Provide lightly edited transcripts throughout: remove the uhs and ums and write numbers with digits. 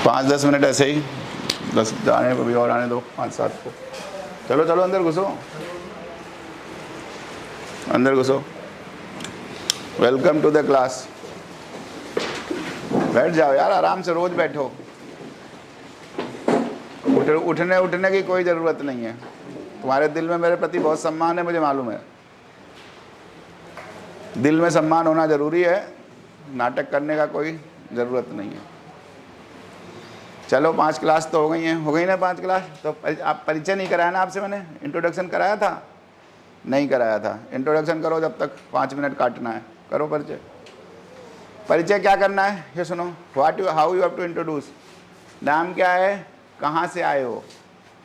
5-10 minute ऐसे ही, 10 जाने को भी और आने दो, 5-7 को। चलो चलो अंदर घुसो, अंदर घुसो। Welcome to the class. बैठ जाओ यार, आराम से रोज बैठो। उठने की कोई ज़रूरत नहीं है। तुम्हारे दिल में मेरे प्रति बहुत सम्मान है, मुझे मालूम है। दिल में सम्मान होना ज़रूरी है, नाटक करने का कोई ज़रूरत नहीं है। चलो 5 क्लास तो हो गई हैं, हो गई ना 5 क्लास। तो आप परिचय नहीं कराया ना आपसे, मैंने इंट्रोडक्शन कराया था? नहीं कराया था। इंट्रोडक्शन करो, जब तक 5 मिनट काटना है। करो परिचय। परिचय क्या करना है ये सुनो। How you have to introduce. नाम क्या है, कहाँ से आए हो,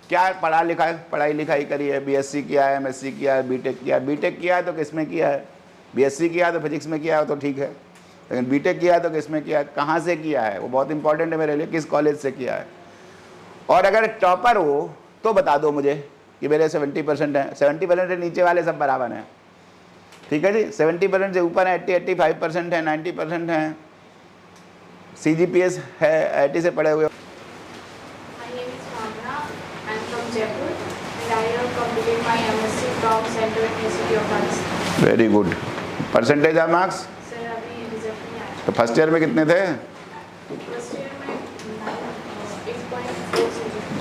क्या पढ़ाई लिखाई करी है, बीएससी किया है, एमएससी किया है, बीटेक किया है। बीटेक किया है तो किस में किया है? बीएससी किया है तो फिजिक्स में किया है तो ठीक है, लेकिन बीटेक किया है तो किस में किया है, कहाँ से किया है, वो बहुत इंपॉर्टेंट है मेरे लिए, किस कॉलेज से किया है। और अगर टॉपर हो तो बता दो मुझे कि मेरे 70% है। 70% से नीचे वाले सब बराबर हैं, ठीक है जी। 70% से ऊपर है 80-85% है, 90% है। CGPS है, IIT से पढ़े हुए। Very good. परसेंटेज है मार्क्स? तो फर्स्ट ईयर में कितने थे?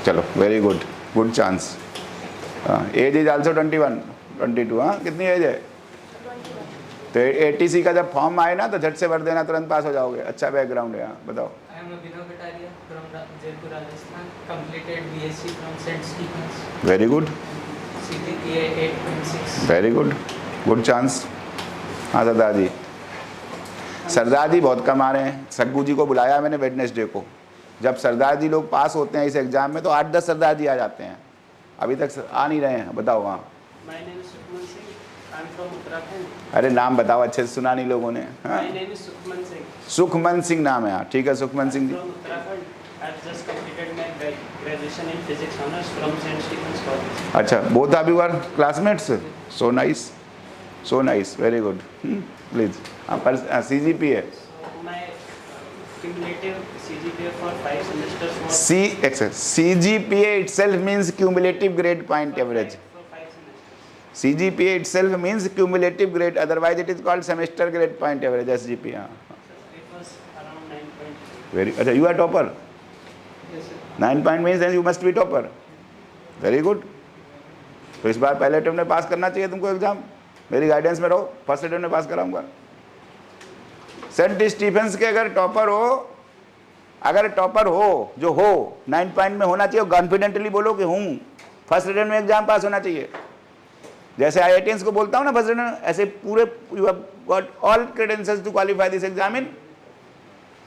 चलो very good, good chance. Age is also 21-22। हाँ, कितनी एज है? तो ATC का जब फॉर्म आए ना तो झट से भर देना, तुरंत पास हो जाओगे। अच्छा बैकग्राउंड है। हाँ बताओ। Very good, very good, good chance. हाँ सरदार जी, सरदार जी बहुत कम आ रहे हैं। सग्गू जी को बुलाया मैंने वेडनेसडे को। जब सरदार जी लोग पास होते हैं इस एग्जाम में तो 8-10 सरदार जी आ जाते हैं, अभी तक आ नहीं रहे हैं। बताओ। हाँ, अरे नाम बताओ, अच्छे से सुना नहीं लोगों ने। हाँ? सुखमन सिंह नाम है। हाँ ठीक है, सुखमन सिंह जी। अच्छा, both of you are classmates. So nice, so nice, very good. Please. हाँ, पर CGPA CGPA itself means cumulative grade point average. CGPA itself means cumulative grade, otherwise it is called semester grade point average, SGP. Very. अच्छा, you are topper. 9 point means then you must be topper. Very good. तो इस बार पहले attempt में पास करना चाहिए तुमको exam. मेरी guidance में रहो, फर्स्ट अटेम्प्ट में पास कराऊंगा। सेंट स्टीफेंस के अगर टॉपर हो, जो हो 9 पॉइंट में होना चाहिए, कॉन्फिडेंटली बोलो कि हूँ, फर्स्ट अटेम्प्ट में एग्जाम पास होना चाहिए। जैसे IITians को बोलता हूँ ना फर्स्ट अटेम्प्ट, ऐसे पूरे you have got all credentials to qualify this exam in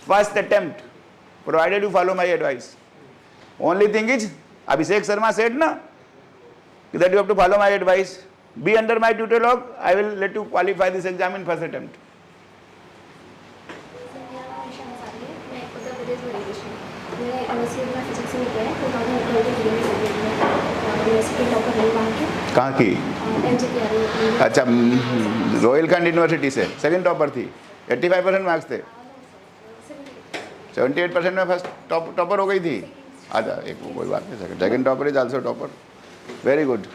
first attempt, provided you follow my advice. Only thing is, Abhishek Sharma said ना that you have to follow my advice, be under my tutelage, I will let you qualify this exam in first attempt. कहाँ की? अच्छा, Rohilkhand university से second topper थी। 85% marks थे। 78% में first topper हो गई थी। अच्छा, एक कोई बात नहीं, second topper is also topper. Very good.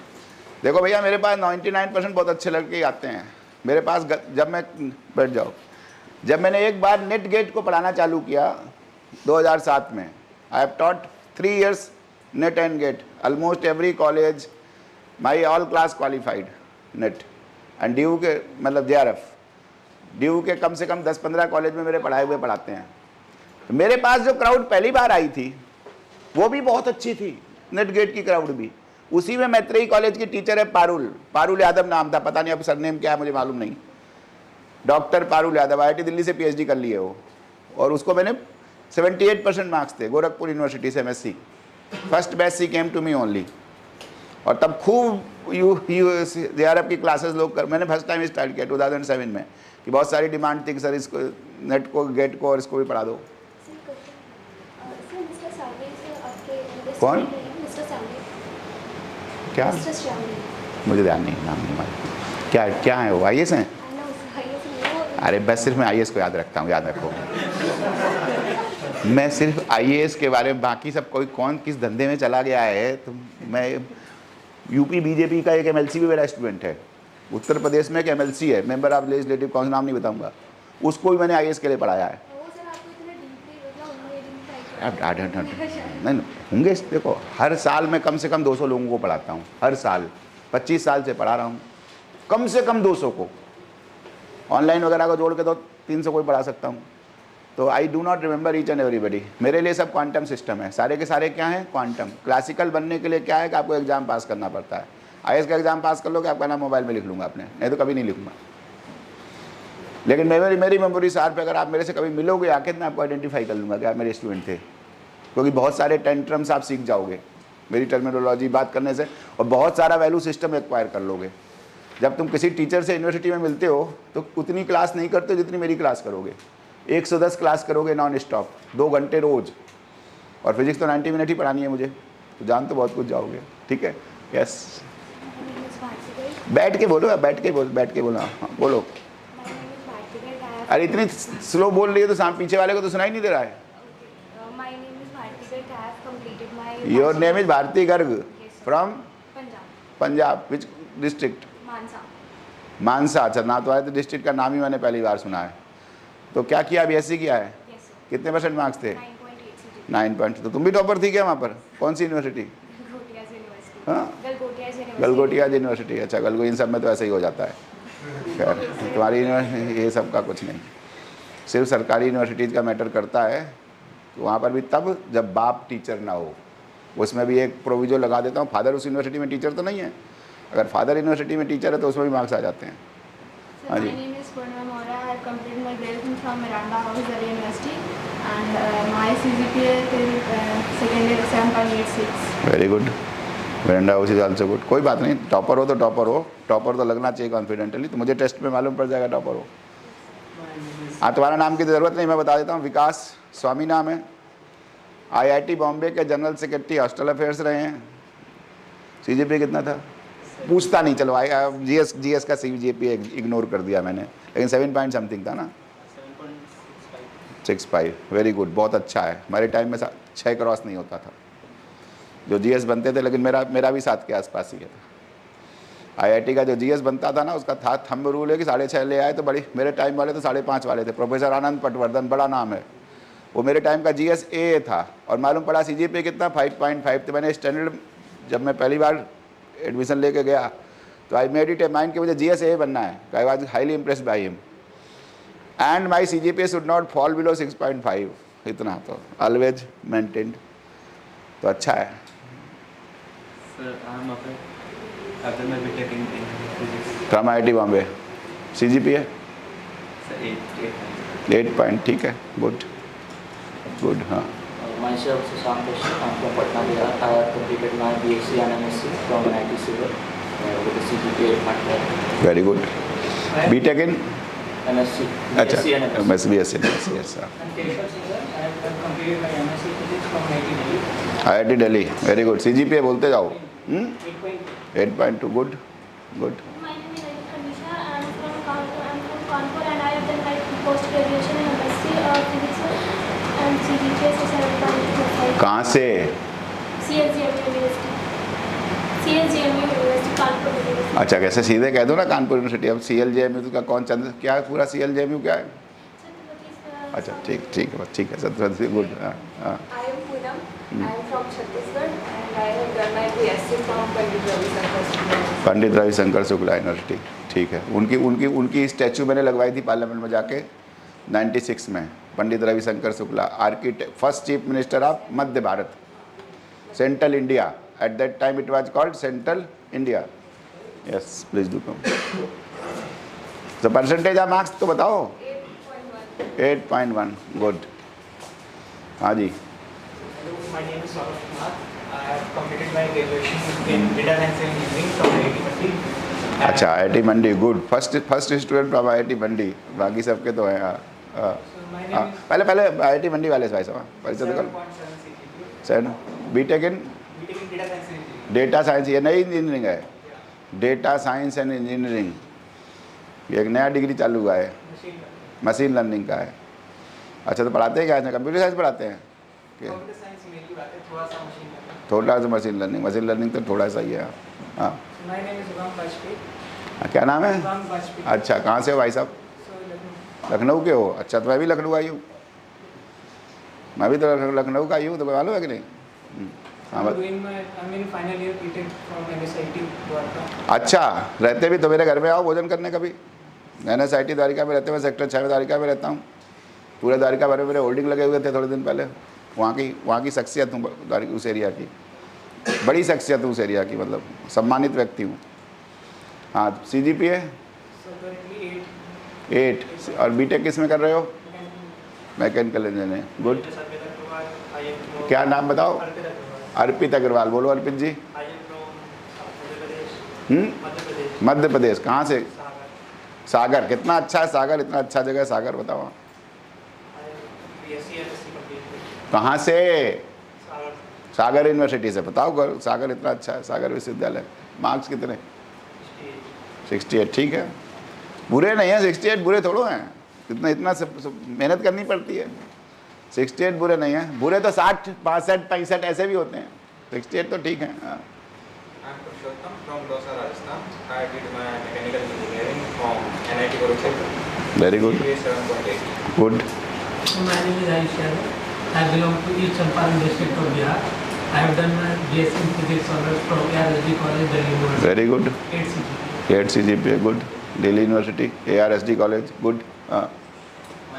देखो भैया, मेरे पास 99% बहुत अच्छे लड़के आते हैं मेरे पास। जब मैं बैठ जाओ, जब मैंने एक बार नेट गेट को पढ़ाना चालू किया 2007 में, I have taught 3 years NET and GATE, almost every college, my all class qualified NET and ड्यू के, मतलब JRF ड्यू के कम से कम 10-15 कॉलेज में मेरे पढ़ाए हुए पढ़ाते हैं। तो मेरे पास जो क्राउड पहली बार आई थी वो भी बहुत अच्छी थी, नेट गेट की क्राउड भी। उसी में मैत्रेयी कॉलेज की टीचर है पारुल यादव नाम था, पता नहीं अब सरनेम क्या है मुझे मालूम नहीं। डॉक्टर पारुल यादव, IIT दिल्ली से PhD कर लिए वो, और उसको मैंने 78% मार्क्स थे गोरखपुर यूनिवर्सिटी से MSc। First batch she came to me only. और तब खूब JRF की क्लासेस लोग मैंने फर्स्ट टाइम स्टार्ट किया 2007 में, कि बहुत सारी डिमांड थी कि सर इसको नेट को, गेट को और इसको भी पढ़ा दो। कौन? क्या? मुझे ध्यान नहीं, नाम नहीं मालूम। क्या है वो? IAS हैं? अरे बस सिर्फ मैं IAS को याद रखता हूँ, याद रखो। मैं सिर्फ आईएएस के बारे में, बाकी सब कोई कौन किस धंधे में चला गया है। तो मैं यूपी बीजेपी का एक एमएलसी भी मेरा स्टूडेंट है, उत्तर प्रदेश में एक एमएलसी है, मेंबर ऑफ लेजिस्लेटिव काउंसिल, नाम नहीं बताऊंगा, उसको भी मैंने आईएएस के लिए पढ़ाया है। नहीं होंगे, देखो हर साल मैं कम से कम 200 लोगों को पढ़ाता हूँ, हर साल 25 साल से पढ़ा रहा हूँ, कम से कम 200 को, ऑनलाइन वगैरह को जोड़ के तो 300 को ही पढ़ा सकता हूँ। तो आई do not remember each and everybody. मेरे लिए सब क्वांटम सिस्टम है, सारे के सारे क्या हैं, क्वांटम। क्लासिकल बनने के लिए क्या है कि आपको एग्जाम पास करना पड़ता है। आईएएस का एग्जाम पास कर लोगे, आपका नाम मोबाइल में लिख लूँगा अपने, नहीं तो कभी नहीं लिखूँगा। लेकिन मेरी मेमोरी शार्प है, अगर आप मेरे से कभी मिलोगे आके तो मैं आपको आइडेंटिफाई कर लूँगा कि आप मेरे स्टूडेंट थे, क्योंकि बहुत सारे टेंट्रम्स आप सीख जाओगे मेरी टर्मिनोलॉजी बात करने से, और बहुत सारा वैल्यू सिस्टम एक्वायर कर लोगे। जब तुम किसी टीचर से यूनिवर्सिटी में मिलते हो तो उतनी क्लास नहीं करते जितनी मेरी क्लास करोगे। 110 क्लास करोगे नॉन स्टॉप, 2 घंटे रोज, और फिजिक्स तो 90 मिनट ही पढ़ानी है मुझे, तो जान तो बहुत कुछ जाओगे। ठीक है, यस, बैठ के बोलो, बैठ के बोलो, हाँ बोलो। अरे इतनी स्लो बोल रही है तो सामने पीछे वाले को तो सुनाई नहीं दे रहा है। Your name is Bharti Garg, from Punjab, which district? Mansa. अच्छा, नाथद्वारा तो डिस्ट्रिक्ट का नाम ही मैंने पहली बार सुना है। तो क्या किया, बीएससी किया है? कितने परसेंट मार्क्स थे? 9 तो तुम भी टॉपर थी क्या वहाँ पर? कौन सी यूनिवर्सिटी? हाँ, गलगोटिया यूनिवर्सिटी। अच्छा, गलगो इन सब में तो ऐसा ही हो जाता है। खैर, तुम्हारी यूनिवर्सिटी ये सब का कुछ नहीं, सिर्फ सरकारी यूनिवर्सिटीज़ का मैटर करता है। तो वहाँ पर भी तब जब बाप टीचर ना हो, उसमें भी एक प्रोविजो लगा देता हूँ, फादर उस यूनिवर्सिटी में टीचर तो नहीं है, अगर फादर यूनिवर्सिटी में टीचर है तो उसमें भी मार्क्स आ जाते हैं। हाँ जी। Very good, Miranda house is also good. कोई बात नहीं, टॉपर हो तो टॉपर हो, टॉपर तो लगना चाहिए कॉन्फिडेंटली, तो मुझे टेस्ट में मालूम पड़ जाएगा टॉपर हो। हाँ, तुम्हारा नाम की ज़रूरत नहीं, मैं बता देता हूँ, विकास स्वामी नाम है, आईआईटी बॉम्बे के जनरल सेक्रेटरी हॉस्टल अफेयर्स रहे हैं। सीजीपीए कितना था पूछता नहीं, चलो जीएस का सीजीपीए इग्नोर कर दिया मैंने, लेकिन 7 पॉइंट समथिंग था ना, 7.65। वेरी गुड, बहुत अच्छा है। हमारे टाइम में 6 क्रॉस नहीं होता था जो जीएस बनते थे, लेकिन मेरा भी 7 के आसपास ही है। आईआईटी का जो जीएस बनता था ना, उसका था थंब रूल है कि 6.5 ले आए तो बड़ी, मेरे टाइम वाले तो 5.5 वाले थे। प्रोफेसर आनंद पटवर्धन, बड़ा नाम है, वो मेरे टाइम का जीएस ए था, और मालूम पड़ा सीजीपीए कितना, 5.5 थे। मैंने स्टैंडर्ड जब मैं पहली बार एडमिशन लेके गया तो I made it a mind कि मुझे जीएस ए बनना है। I was highly impressed by him, and my CGPA should not fall below 6.5, इतना तो ऑलवेज मेंटेन्ड, तो अच्छा है। From IIT Bombay, CGPA 8 point, ठीक है, गुड गुड। हाँ, myself Sushant Kashyap, I'm from Patna, Bihar. I have completed my BSc and MSc from NIT Civil with a CGPA 8.5. Very good. B Tech in MSc, अच्छा, BSc and MSc. MSc, yes sir. And Keshav Singhal, I have completed my MSc Physics from IIT Delhi. IIT Delhi, very good. CGPA बोलते जाओ। 8.2, good good. My name is Anisha. I am from Kanpur and I have done my post graduation in MSc Physics and CGPA 7.25. कहाँ से? CSGMU University. CSGMU University Kanpur university. अच्छा, कैसे सीधे कह दो ना कानपुर यूनिवर्सिटी। अब CLJMU का कौन, चंद्र क्या है पूरा CLJMU क्या है? अच्छा, ठीक ठीक है, ठीक है, छत्रपति, गुड। हाँ हाँ। I am Poonam. I am from Chhattisgarh and I have done my BSc from Pandit Ravisankar Shukla. Pandit Ravishankar Shukla university, ठीक है। उनकी स्टैचू मैंने लगवाई थी पार्लियामेंट में जाके 96 में। Pandit Ravishankar Shukla, architect, first chief minister of Madhya Bharat, central India. At that time it was called central India. Yes, please do come. तो परसेंटेज ऑफ मार्क्स तो बताओ। 8.1, गुड। हाँ जी। My name is Saurabh Kumar. I have completed my graduation in Data Science and Engineering from IIT Mandi. अच्छा, IIT Mandi, good. First student from IIT मंडी, बाकी सबके तो हैं। हाँ हाँ, पहले IIT मंडी वाले भाई साहब परिचय तो कर। बीटेक इन डेटा साइंस, ये नई इंजीनियरिंग है, डेटा साइंस एंड इंजीनियरिंग, ये एक नया डिग्री चालू हुआ है, मशीन लर्निंग का है। अच्छा, तो पढ़ाते हैं क्या? कंप्यूटर साइंस पढ़ाते हैं? कंप्यूटर साइंस मेनली बात है, थोड़ा सा मशीन लर्निंग। थोड़ा सा मशीन लर्निंग तो थोड़ा सा ही है। हाँ, my name is Shubham Vajpayee. क्या नाम है? शुभम वाजपेयी। अच्छा, कहाँ से हो भाई साहब? सो लखनऊ के हो? अच्छा, तो मैं भी लखनऊ आई हूँ। मैं भी तो लखनऊ का आई हूँ, तो मालूम है कि नहीं? हाँ, I'm doing my I'm in final year BTech from NSIT Dwarka. अच्छा, रहते भी तो मेरे घर में आओ भोजन करने कभी। NSIT द्वारिका में रहते हुए सेक्टर 6 में द्वारिका में रहता हूँ। पूरे द्वारिका भर में मेरे होल्डिंग लगे हुए थे थोड़े दिन पहले। वहाँ की शख्सियत हूँ द्वारिका, उस एरिया की बड़ी शख्सियत हूँ, उस एरिया की, मतलब सम्मानित व्यक्ति हूँ। हाँ, CGPA So currently 8 और BTech किस में कर रहे हो? Mechanical engineering. गुड। क्या नाम बताओ? अर्पित अग्रवाल। बोलो अर्पित जी। मध्य प्रदेश। कहाँ से? सागर। कितना अच्छा है सागर, इतना अच्छा जगह है सागर, बताओ। कहाँ से? सागर यूनिवर्सिटी से। बताओ, सागर इतना अच्छा है, सागर विश्वविद्यालय। मार्क्स कितने? 68। ठीक है, बुरे नहीं है 68, बुरे थोड़ो हैं। इतना मेहनत करनी पड़ती है। 68 बुरे नहीं है, बुरे तो 60, 65, 65 ऐसे भी होते हैं। 68 तो ठीक है। हाँ। I'm Purushottam from Dosa, Rajasthan. I did my mechanical engineering from NIT Kurukshetra. Very good. GPA 7.8. Good. So my name is Ayush Yadav. I belong to East Champaran district of Bihar. I have done my BSc in Physics Honours from ARSD College, Delhi University. Very good. 8 CGPA. 8 CGPA. Good. Delhi University, ARSD College. Good. My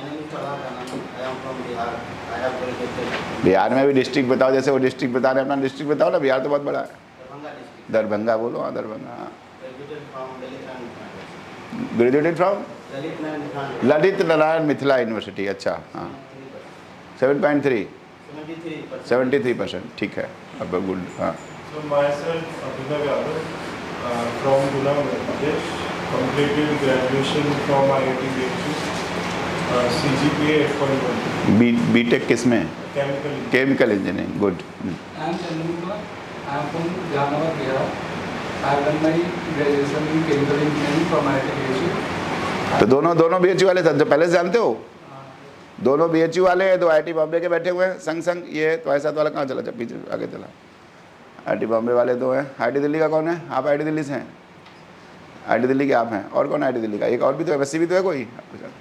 name is Prabhakar Anand. I am from Bihar. I have graduated Bihar में भी district बताओ, जैसे वो district बता रहे हैं, अपना district बताओ ना। बिहार तो बहुत बड़ा है। Darbhanga district. दरभंगा बोलो। हाँ, दरभंगा। हाँ, Graduated from Dalit Naran University. Graduated from Dalit Naran University. Lalit Narayan Mithila university. अच्छा, हाँ, 7.3, 73%. 73%। ठीक है, अब गुड। हाँ, So myself, Abhinav Yadav, from Guna, Madhya Pradesh, completed graduation from IIT BHU, CGPA 8.1, BTech किस में? chemical engineering. Chemical engineering. Good. I am Chandan Kumar. I am from Jamnagar, Bihar. I have done my graduation in chemical engineering from IIT BHU. तो दोनों BHU वाले जो पहले से जानते हो, दोनों BHU वाले हैं, दो IIT बॉम्बे के बैठे हुए हैं संग। ये तो ऐसा वाला कहाँ चला? जब पीछे आगे चला। IIT बॉम्बे वाले दो हैं। IIT दिल्ली का कौन है? आप IIT दिल्ली से हैं? IIT दिल्ली के आप हैं। और कौन IIT दिल्ली का? एक और भी तो है, MSc भी तो है कोई आपके साथ?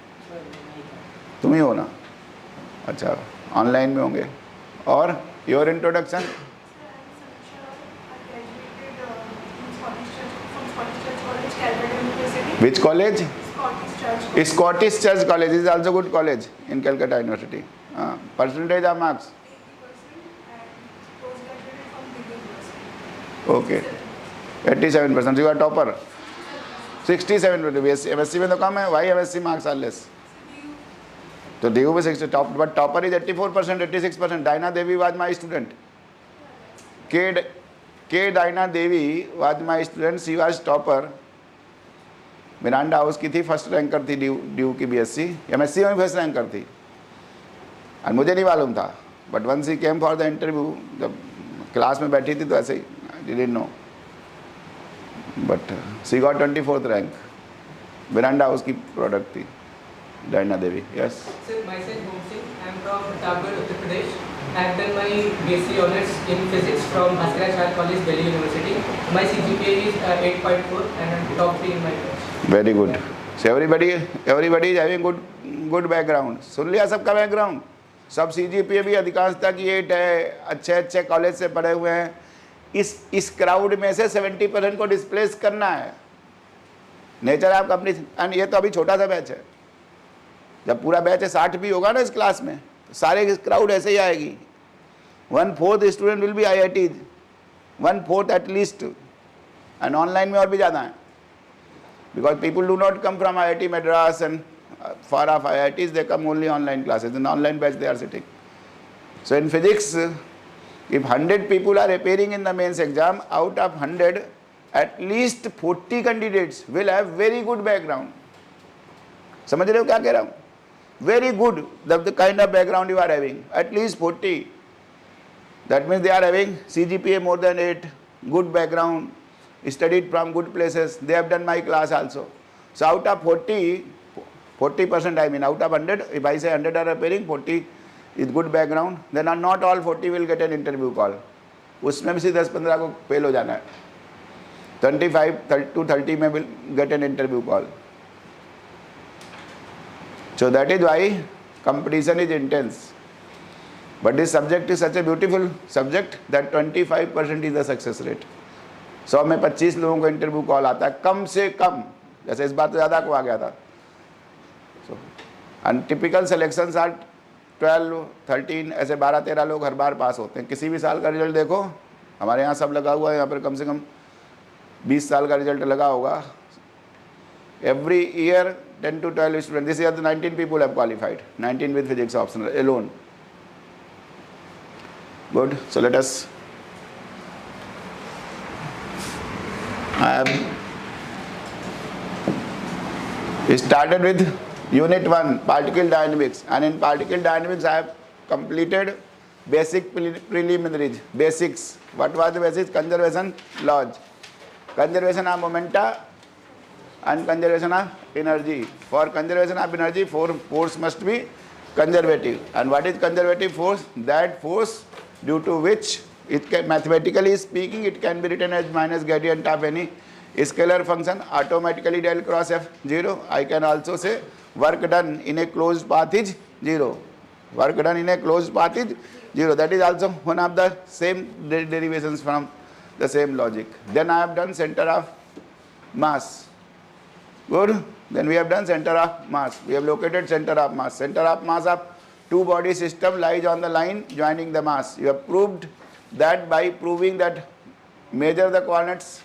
तुम ही हो ना? अच्छा, ऑनलाइन में होंगे। और your introduction? Which college? Scottish Church College is also good college in Calcutta University. Percentage of marks? Okay, 87%. You are topper. 67%. MSc में तो कम है. Why MSc marks are less? तो DU में 60 top, but topper is 84%, 86%. Daina Devi was my student. K Daina Devi was my student. She was topper. Miranda House की थी, first ranker थी due की BSc, MSc में भी first ranker थी। और मुझे नहीं मालूम था, but once she came for the interview, जब क्लास में बैठी थी तो ऐसे ही didn't know, but she got 24th rank. Miranda House की प्रोडक्ट थी Diana Devi. Yes. Sir, myself Om Singh. I am from Pratapgarh, Uttar Pradesh. I have done my BSc Honours in Physics from Bhaskaracharya College, Delhi University. My CGPA is 8.4 and I am top 3 in my class. Very good. So everybody is having good background. सुन लिया सबका background? सब CGPA भी अधिकांशता की 8 है, अच्छे college से पढ़े हुए हैं। इस क्राउड में से 70% को डिस्प्लेस करना है। नेचर आपका अपनी, एंड ये तो अभी छोटा सा बैच है। जब पूरा बैच है 60 भी होगा ना इस क्लास में, तो सारे क्राउड ऐसे ही आएगी। 1/4 student will be IIT, 1/4 at least, and online में और भी ज़्यादा है। Because people do not come from IIT Madras and far off IITs, they come only online classes. In online batch they are sitting. So in physics, if 100 people are appearing in the mains exam, out of 100, at least 40 candidates will have very good background. समझ रहे हो क्या कह रहा हूँ? Very good, the kind of background you are having. At least 40. That means they are having CGPA more than 8, good background, studied from good places. They have done my class also. So out of 40, 40%, I mean, out of 100, if I say 100 are appearing, 40 is good background, then not all 40 will get an interview call. उसमें भी 10-15 को fail हो जाना है. 25 to 30 में will get an interview call. So that is why competition is intense. But this subject is such a beautiful subject that 25% is the success rate. 100 में 25 लोगों को इंटरव्यू कॉल आता है कम से कम. जैसे इस बार तो ज़्यादा को आ गया था. So and typical selections are 12, 13, ऐसे 12-13 लोग हर बार पास होते हैं. किसी भी साल का रिजल्ट देखो, हमारे यहाँ सब लगा हुआ है, यहाँ पर कम से कम 20 साल का रिजल्ट लगा होगा. Every year 10 to 12 students. This year the 19 people have qualified. 19 with physics optional alone. Good. So let us. I have started with Unit 1, Particle Dynamics, and in Particle Dynamics I have completed basic preliminaries. Basics. What was the basics? Conservation laws. Conservation of momenta and conservation of energy. For conservation of energy, force must be conservative. And what is conservative force? That force due to which, it can, mathematically speaking, it can be written as minus gradient of any scalar function, automatically del cross f 0. I can also say work done in a closed path is 0. Work done in a closed path is 0. That is also one of the same derivations from the same logic. Then I have done center of mass. Good. Then we have done center of mass. We have located center of mass. Center of mass of two body system lies on the line joining the mass. You have proved that by proving that measure the coordinates,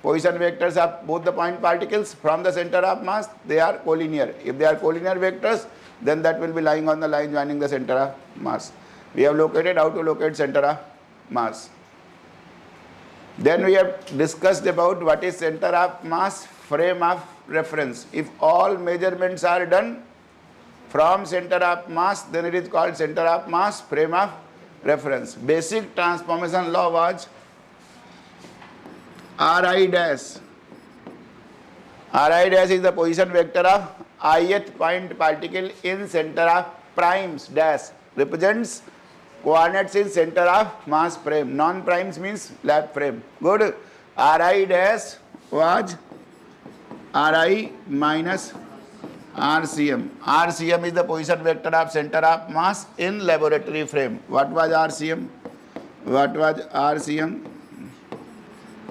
position vectors of both the point particles from the center of mass, they are collinear. If they are collinear vectors, then that will be lying on the line joining the center of mass. We have located how to locate center of mass. Then we have discussed about what is center of mass, frame of reference. If all measurements are done from center of mass, then it is called center of mass, frame of reference. Basic transformation law was Ri dash. Ri dash is the position vector of ith point particle in center of primes dash, represents coordinates in center of mass frame. Non-primes means lap frame. Good. Ri dash was Ri minus RCM. RCM is the position vector of center of mass in laboratory frame. What was RCM? What was RCM?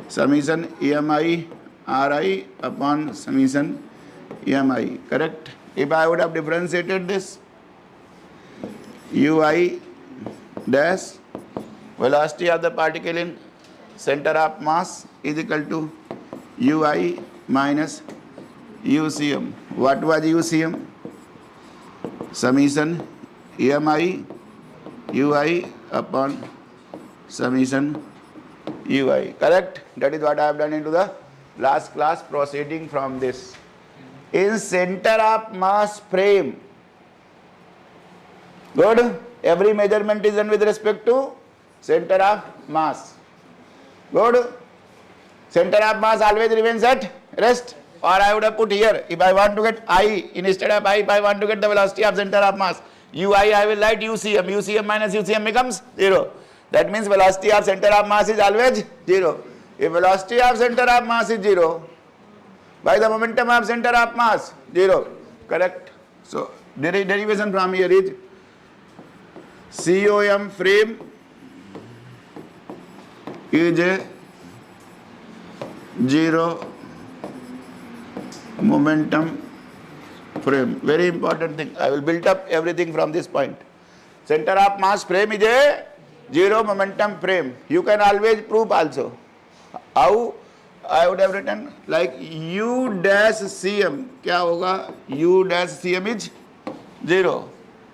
Summation EMI Ri upon summation EMI. Correct? If I would have differentiated this, Ui dash, velocity of the particle in center of mass is equal to Ui minus UCM. What was UCM? Summation EMI Ui upon summation Ui. Correct? That is what I have done into the last class. Proceeding from this. In center of mass frame. Good. Every measurement is done with respect to center of mass. Good. Center of mass always remains at rest. Or I would have put here, if I want to get I, instead of I, if I want to get the velocity of center of mass, Ui, I will write UCM. UCM minus UCM becomes 0. That means velocity of center of mass is always 0. If velocity of center of mass is 0, by the momentum of center of mass, 0. Correct? So, derivation from here is COM frame is a 0 momentum frame. Very important thing. I will build up everything from this point. Center of mass frame is a 0 momentum frame. You can always prove also. How? I would have written like U dash CM. क्या होगा? U dash CM is 0.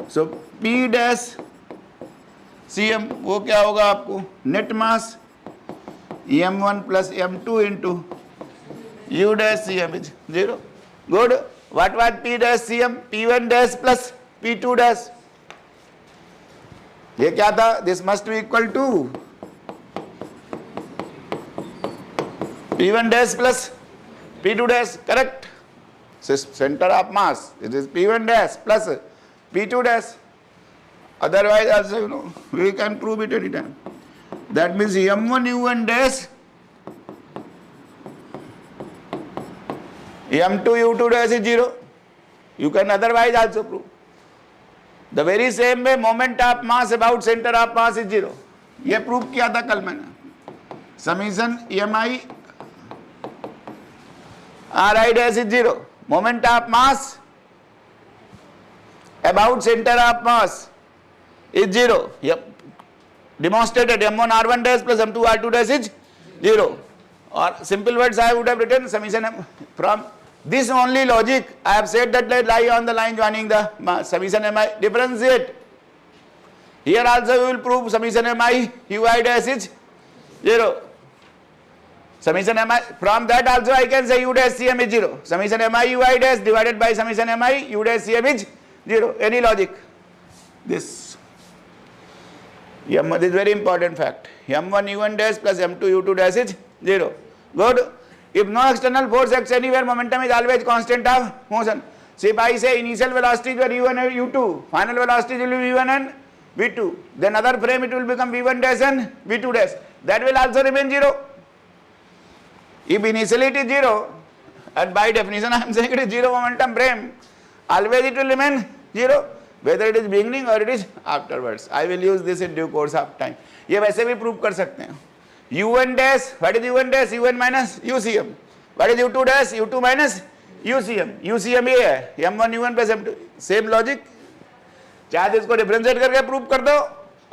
So P dash CM वो क्या होगा आपको? Net mass M1 plus M2 into U dash CM is 0. Good. What was P dash CM? P1 dash plus P2 dash. ये क्या था? This must be equal to P1 dash plus P2 dash. Correct? center of mass, it is P1 dash plus P2 dash. Otherwise also, you know, we can prove it anytime. That means M1 U1 dash, M2 U2 dash is 0. You can otherwise also prove. The very same way moment of mass about center of mass is 0. ये prove किया था कल मैंने. Summation EMI RI dash is 0. Moment of mass about center of mass is 0. Yep. Demonstrated M1 R1 dash plus M2 R2 dash is 0. Or simple words I would have written summation M. From this only logic I have said that let lie on the line joining the mass. Summation MI differentiate. Here also we will prove summation MI UI dash is 0. Summation MI, from that also I can say U dash CM is 0. Summation MI UI dash divided by summation MI U dash CM is 0. Any logic? This. This is very important fact. M1 U1 dash plus M2 U2 dash is 0. Good. If no external force acts anywhere, momentum is always constant of motion. So if I say initial velocities were U1 and U2, final velocities will be V1 and V2. Then other frame it will become V1 dash and V2 dash. That will also remain 0. If initially it is 0, and by definition I am saying it is 0 momentum frame, always it will remain 0, whether it is beginning or it is afterwards. I will use this in due course of time. ये वैसे भी prove कर सकते हैं. U1 dash, what is U1 dash? U1 minus UCM. What is U2 dash? U2 minus UCM. UCM ये है, M1 U1 plus M2. Same logic. चाहे इसको डिफरेंशिएट करके प्रूव कर दो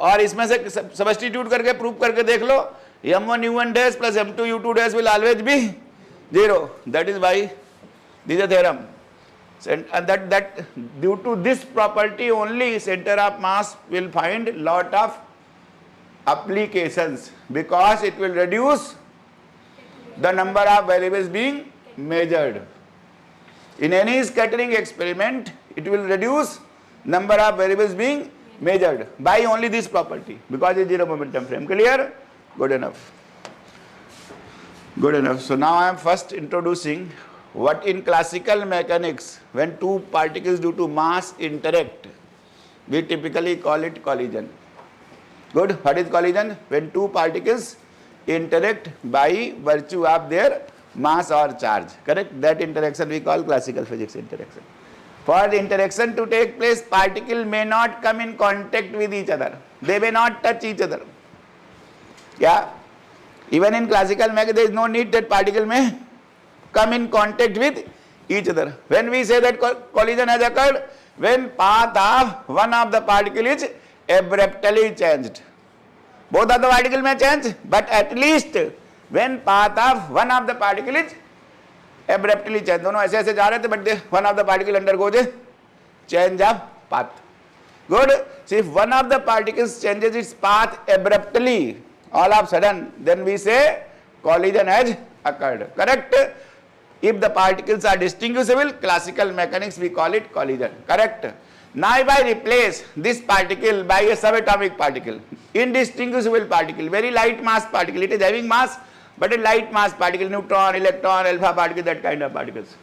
और इसमें से सब्स्टिट्यूट करके प्रूव करके देख लो. M1 U1 dash plus M2 U2 dash will always be 0. That is why this is a theorem. And that due to this property only center of mass will find lot of applications, because it will reduce the number of variables being measured. In any scattering experiment, it will reduce number of variables being measured by only this property, because it is zero momentum frame. Clear? Good enough. Good enough. So now I am first introducing what in classical mechanics, when two particles due to mass interact, we typically call it collision. Good. What is collision? When two particles interact by virtue of their mass or charge. Correct? That interaction we call classical physics interaction. For the interaction to take place, particles may not come in contact with each other. They may not touch each other. Yeah. Even in classical mechanics, there is no need that particle may come in contact with each other. When we say that collision has occurred, when path of one of the particle is abruptly changed. Both of the particle may change, but at least when path of one of the particle is abruptly changed. दोनों ऐसे ऐसे जा रहे थे, but one of the particle undergoes a change of path. Good. So if one of the particles changes its path abruptly, all of a sudden, then we say collision has occurred. Correct? If the particles are distinguishable, classical mechanics we call it collision. Correct? Now if I replace this particle by a subatomic particle, indistinguishable particle, very light mass particle, it is having mass but a light mass particle, neutron, electron, alpha particle, that kind of particles,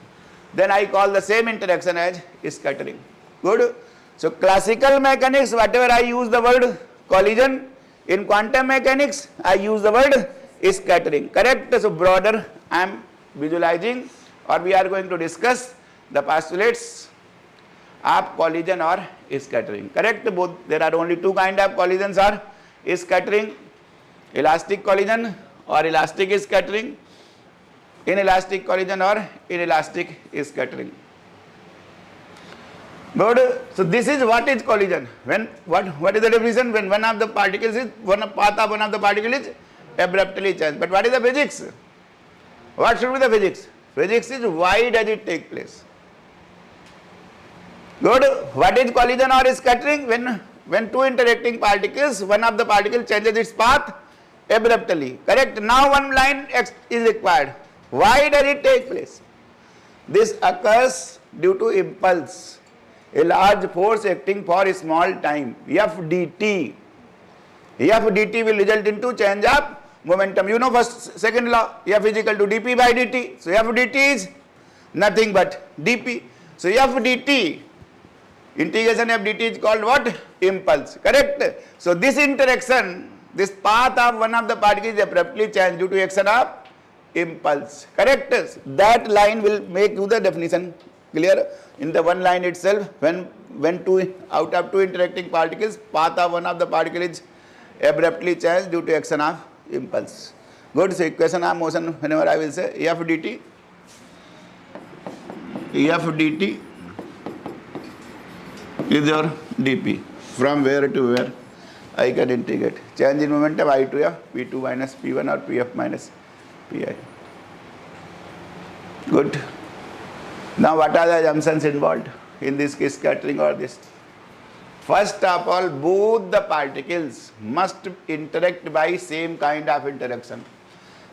then I call the same interaction as scattering. Good. So classical mechanics, whatever I use the word collision, in quantum mechanics I use the word scattering. Correct? So broader I am visualizing, or we are going to discuss the postulates of collision or scattering. Correct? Both, there are only two kind of collisions are scattering, elastic collision or elastic scattering, inelastic collision or inelastic scattering. Good. So this is what is collision. When what is the definition? When one of the particles is path of one of the particles is abruptly changed. But what is the physics? What should be the physics? Physics is why does it take place? Good. What is collision or scattering? When two interacting particles, one of the particles changes its path abruptly. Correct? Now one line is required. Why does it take place? This occurs due to impulse, a large force acting for a small time, F dt. F dt will result into change of momentum. You know first, second law, F is equal to dp by dt. So F dt is Nothing but dp. So f dt, integration of dt is called what? Impulse. Correct? So this interaction, this path of one of the particles is abruptly changed due to action of impulse. Correct? That line will make you the definition clear. In the one line itself, when two out of two interacting particles, path of one of the particle is abruptly changed due to action of impulse. Good. So equation of motion, whenever I will say f dt is your dp. From where to where I can integrate. Change in momentum I to f, p2 minus p1 or pf minus pi. Good. Now what are the assumptions involved in this scattering or this? First of all, both the particles must interact by same kind of interaction.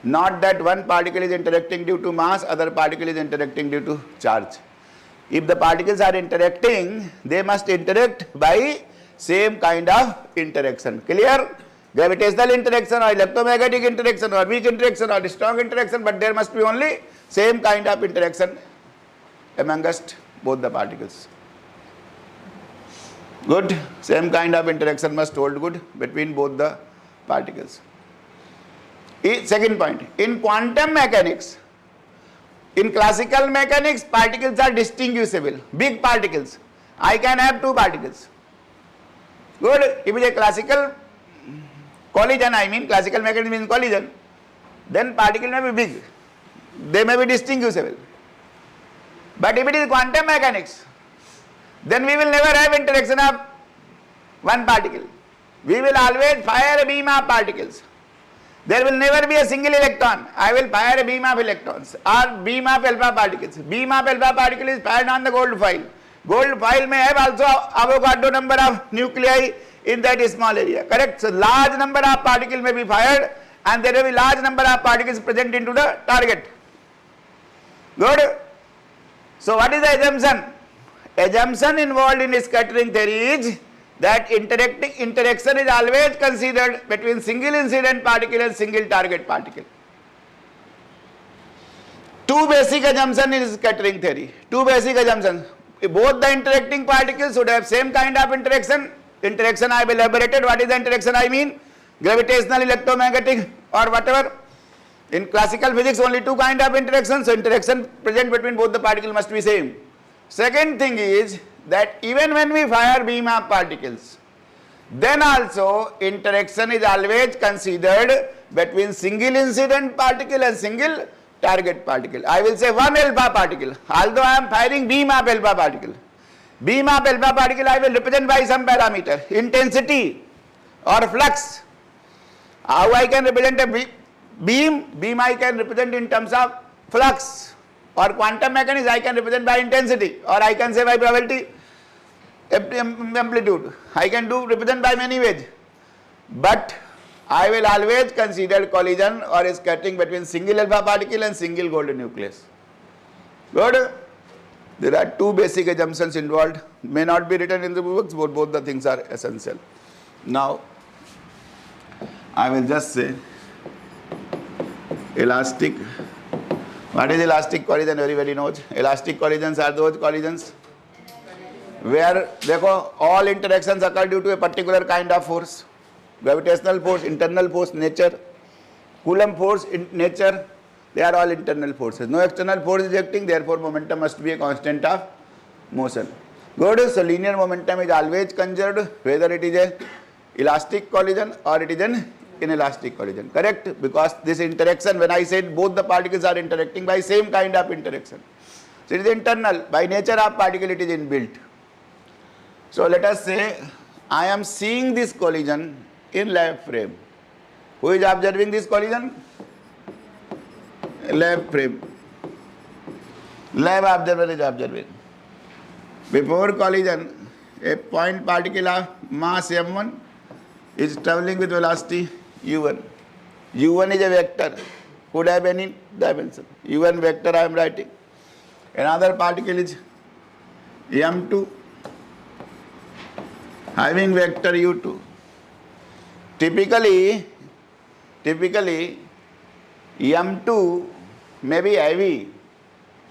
Not that one particle is interacting due to mass, other particle is interacting due to charge. If the particles are interacting, they must interact by same kind of interaction. Clear? Gravitational interaction or electromagnetic interaction or weak interaction or strong interaction, but there must be only same kind of interaction amongst both the particles. Good. Same kind of interaction must hold good between both the particles. Second point, in quantum mechanics, in classical mechanics, particles are distinguishable. Big particles, I can have two particles. Good. If it is a classical collision, I mean classical mechanics means collision, then particle may be big, they may be distinguishable. But if it is quantum mechanics, then we will never have interaction of one particle. We will always fire a beam of particles. There will never be a single electron. I will fire a beam of electrons or beam of alpha particles. Beam of alpha particle is fired on the gold foil. Gold foil may have also Avogadro number of nuclei in that small area. Correct? So large number of particles may be fired and there will be large number of particles present into the target. Good? So what is the assumption? Assumption involved in scattering theory is that interaction is always considered between single incident particle and single target particle. Two basic assumptions in scattering theory. Two basic assumptions. Both the interacting particles should have same kind of interaction. Interaction I have elaborated. What is the interaction I mean? Gravitational, electromagnetic or whatever. In classical physics only two kind of interactions. So interaction present between both the particles must be same. Second thing is that even when we fire beam of particles, then also interaction is always considered between single incident particle and single target particle. I will say one alpha particle, although I am firing beam of alpha particle. Beam of alpha particle I will represent by some parameter, intensity or flux. How I can represent a beam? Beam I can represent in terms of flux. Or quantum mechanics I can represent by intensity, or I can say by probability amplitude. I can represent by many ways. But I will always consider collision or scattering between single alpha particle and single gold nucleus. Good? There are two basic assumptions involved. May not be written in the books, but both the things are essential. Now, I will just say elastic. What is elastic collision? Everybody knows. Elastic collisions are those collisions where all interactions occur due to a particular kind of force. Gravitational force, internal force, nature. Coulomb force, nature. They are all internal forces. No external force is acting, therefore momentum must be a constant of motion. Good. So linear momentum is always conserved, whether it is a elastic collision or it is an inelastic collision. Correct? Because this interaction, when I said both the particles are interacting by same kind of interaction. So it is internal. By nature of particle it is inbuilt. So let us say I am seeing this collision in lab frame. Who is observing this collision? Lab frame. Lab observer is observing. Before collision, a point particle of mass m1 is travelling with velocity u1. u1 is a vector, could have any dimension. u1 vector I am writing. Another particle is m2 having vector u2. Typically m2 may be heavy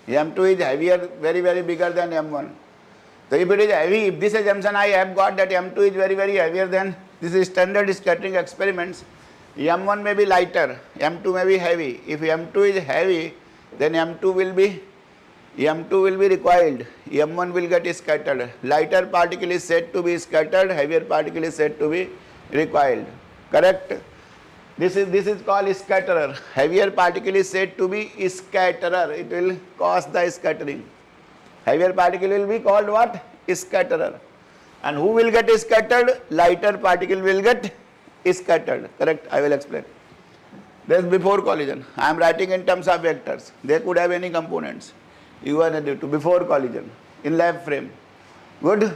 M2 is heavier, very, very bigger than M1. So if it is heavy, if this assumption I have got that M2 is very, very heavier than this is standard scattering experiments, M1 may be lighter, M2 may be heavy. If M2 is heavy, then M2 will be recoiled, M1 will get scattered. Lighter particle is said to be scattered, heavier particle is said to be recoiled. Correct? This is called scatterer. Heavier particle is said to be scatterer. It will cause the scattering. Heavier particle will be called what? Scatterer. And who will get scattered? Lighter particle will get scattered. Correct? I will explain. This is before collision. I am writing in terms of vectors. They could have any components. U1 and U2 before collision in left frame. Good.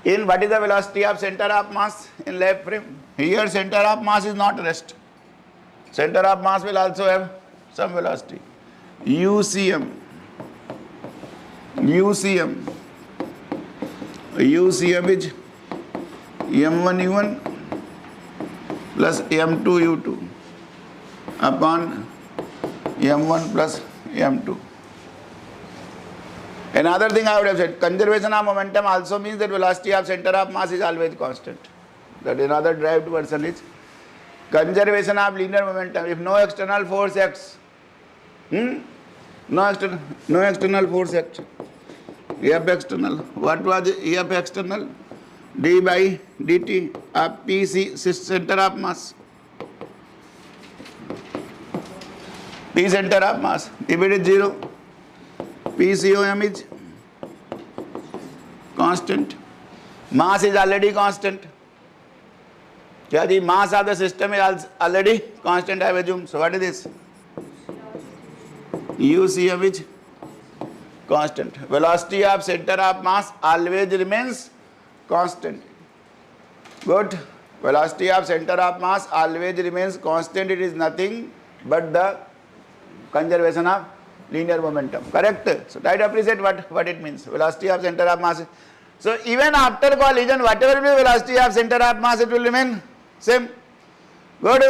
In what is the velocity of center of mass in left frame? Here center of mass is not rest. Center of mass will also have some velocity. UCM is M1 U1 plus M2 U2 upon M1 plus M2. Another thing I would have said, conservation of momentum also means that velocity of center of mass is always constant. That another derived version is conservation of linear momentum. If no external force acts, no external force acts, F external, what was F external? D by dt of PC center of mass. P center of mass, if it is 0, PCOM is constant. Mass is already constant. The mass of the system is already constant, I assume. So what is this? UCM is constant. Velocity of center of mass always remains constant. Good. Velocity of center of mass always remains constant. It is nothing but the conservation of linear momentum. Correct? So try to appreciate what it means. Velocity of center of mass. So even after collision, whatever will be velocity of center of mass, it will remain same. Good.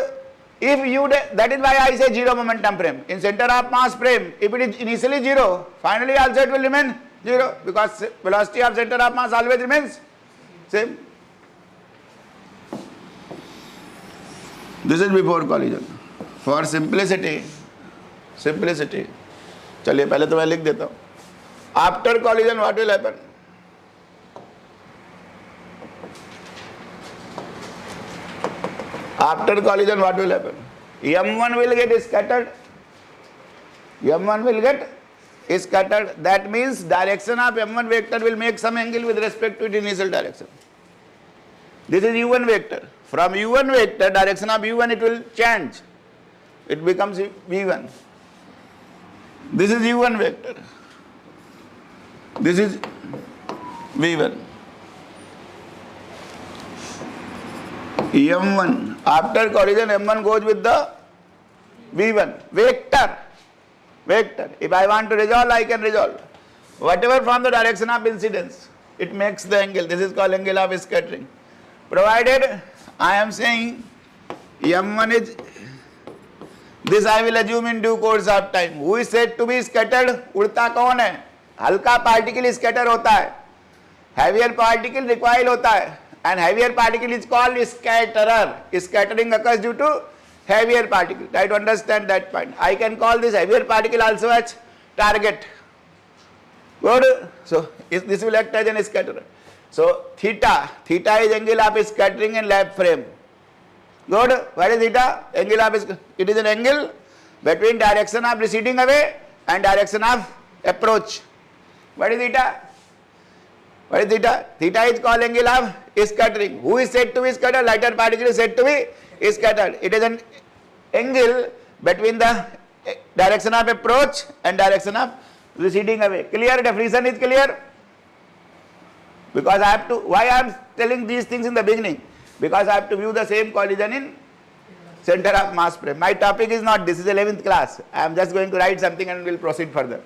If you, that is why I say zero momentum frame. In center of mass frame, if it is initially zero, finally also it will remain zero, because velocity of center of mass always remains same. This is before collision. For simplicity, चलिए पहले तो मैं लिख देता हूँ. After collision, what will happen? After collision, what will happen? M1 will get scattered. M1 will get scattered. That means direction of M1 vector will make some angle with respect to its initial direction. This is U1 vector. From U1 vector, direction of U1 it will change. It becomes V1. This is U1 vector. This is V1. M1. After collision, M1 goes with the V1. Vector. If I want to resolve, I can resolve. Whatever from the direction of incidence, it makes the angle. This is called angle of scattering. Provided I am saying M1 is, this I will assume in due course of time. Who is said to be scattered? उड़ता कौन है? हल्का particle scatter होता है. Heavier particle recoil होता है. And heavier particle is called scatterer. Scattering occurs due to heavier particle. Try to understand that point. I can call this heavier particle also as target. Good. So this will act as an scatterer. So theta is angle of scattering in left frame. Good. What is theta? Angle of, it is an angle between direction of receding away and direction of approach. What is theta? What is theta? Theta is called angle of scattering. Who is said to be scattered? Lighter particle is said to be scattered. It is an angle between the direction of approach and direction of receding away. Clear? Definition is clear? Because I have to, why I am telling these things in the beginning? Because I have to view the same collision in center of mass frame. My topic is not this, is 11th class. I am just going to write something and we will proceed further.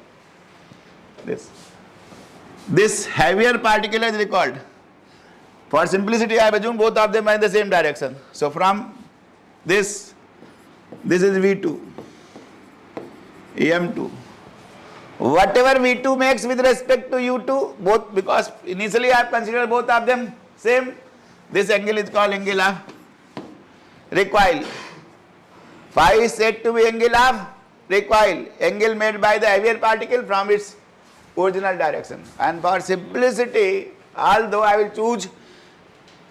This heavier particle is recalled. For simplicity, I have assumed both of them are in the same direction. So from this is V2, M2. whatever V2 makes with respect to U2, both, because initially I have considered both of them same, this angle is called angle of recoil. Phi is said to be angle of recoil, angle made by the heavier particle from its original direction. And for simplicity, although I will choose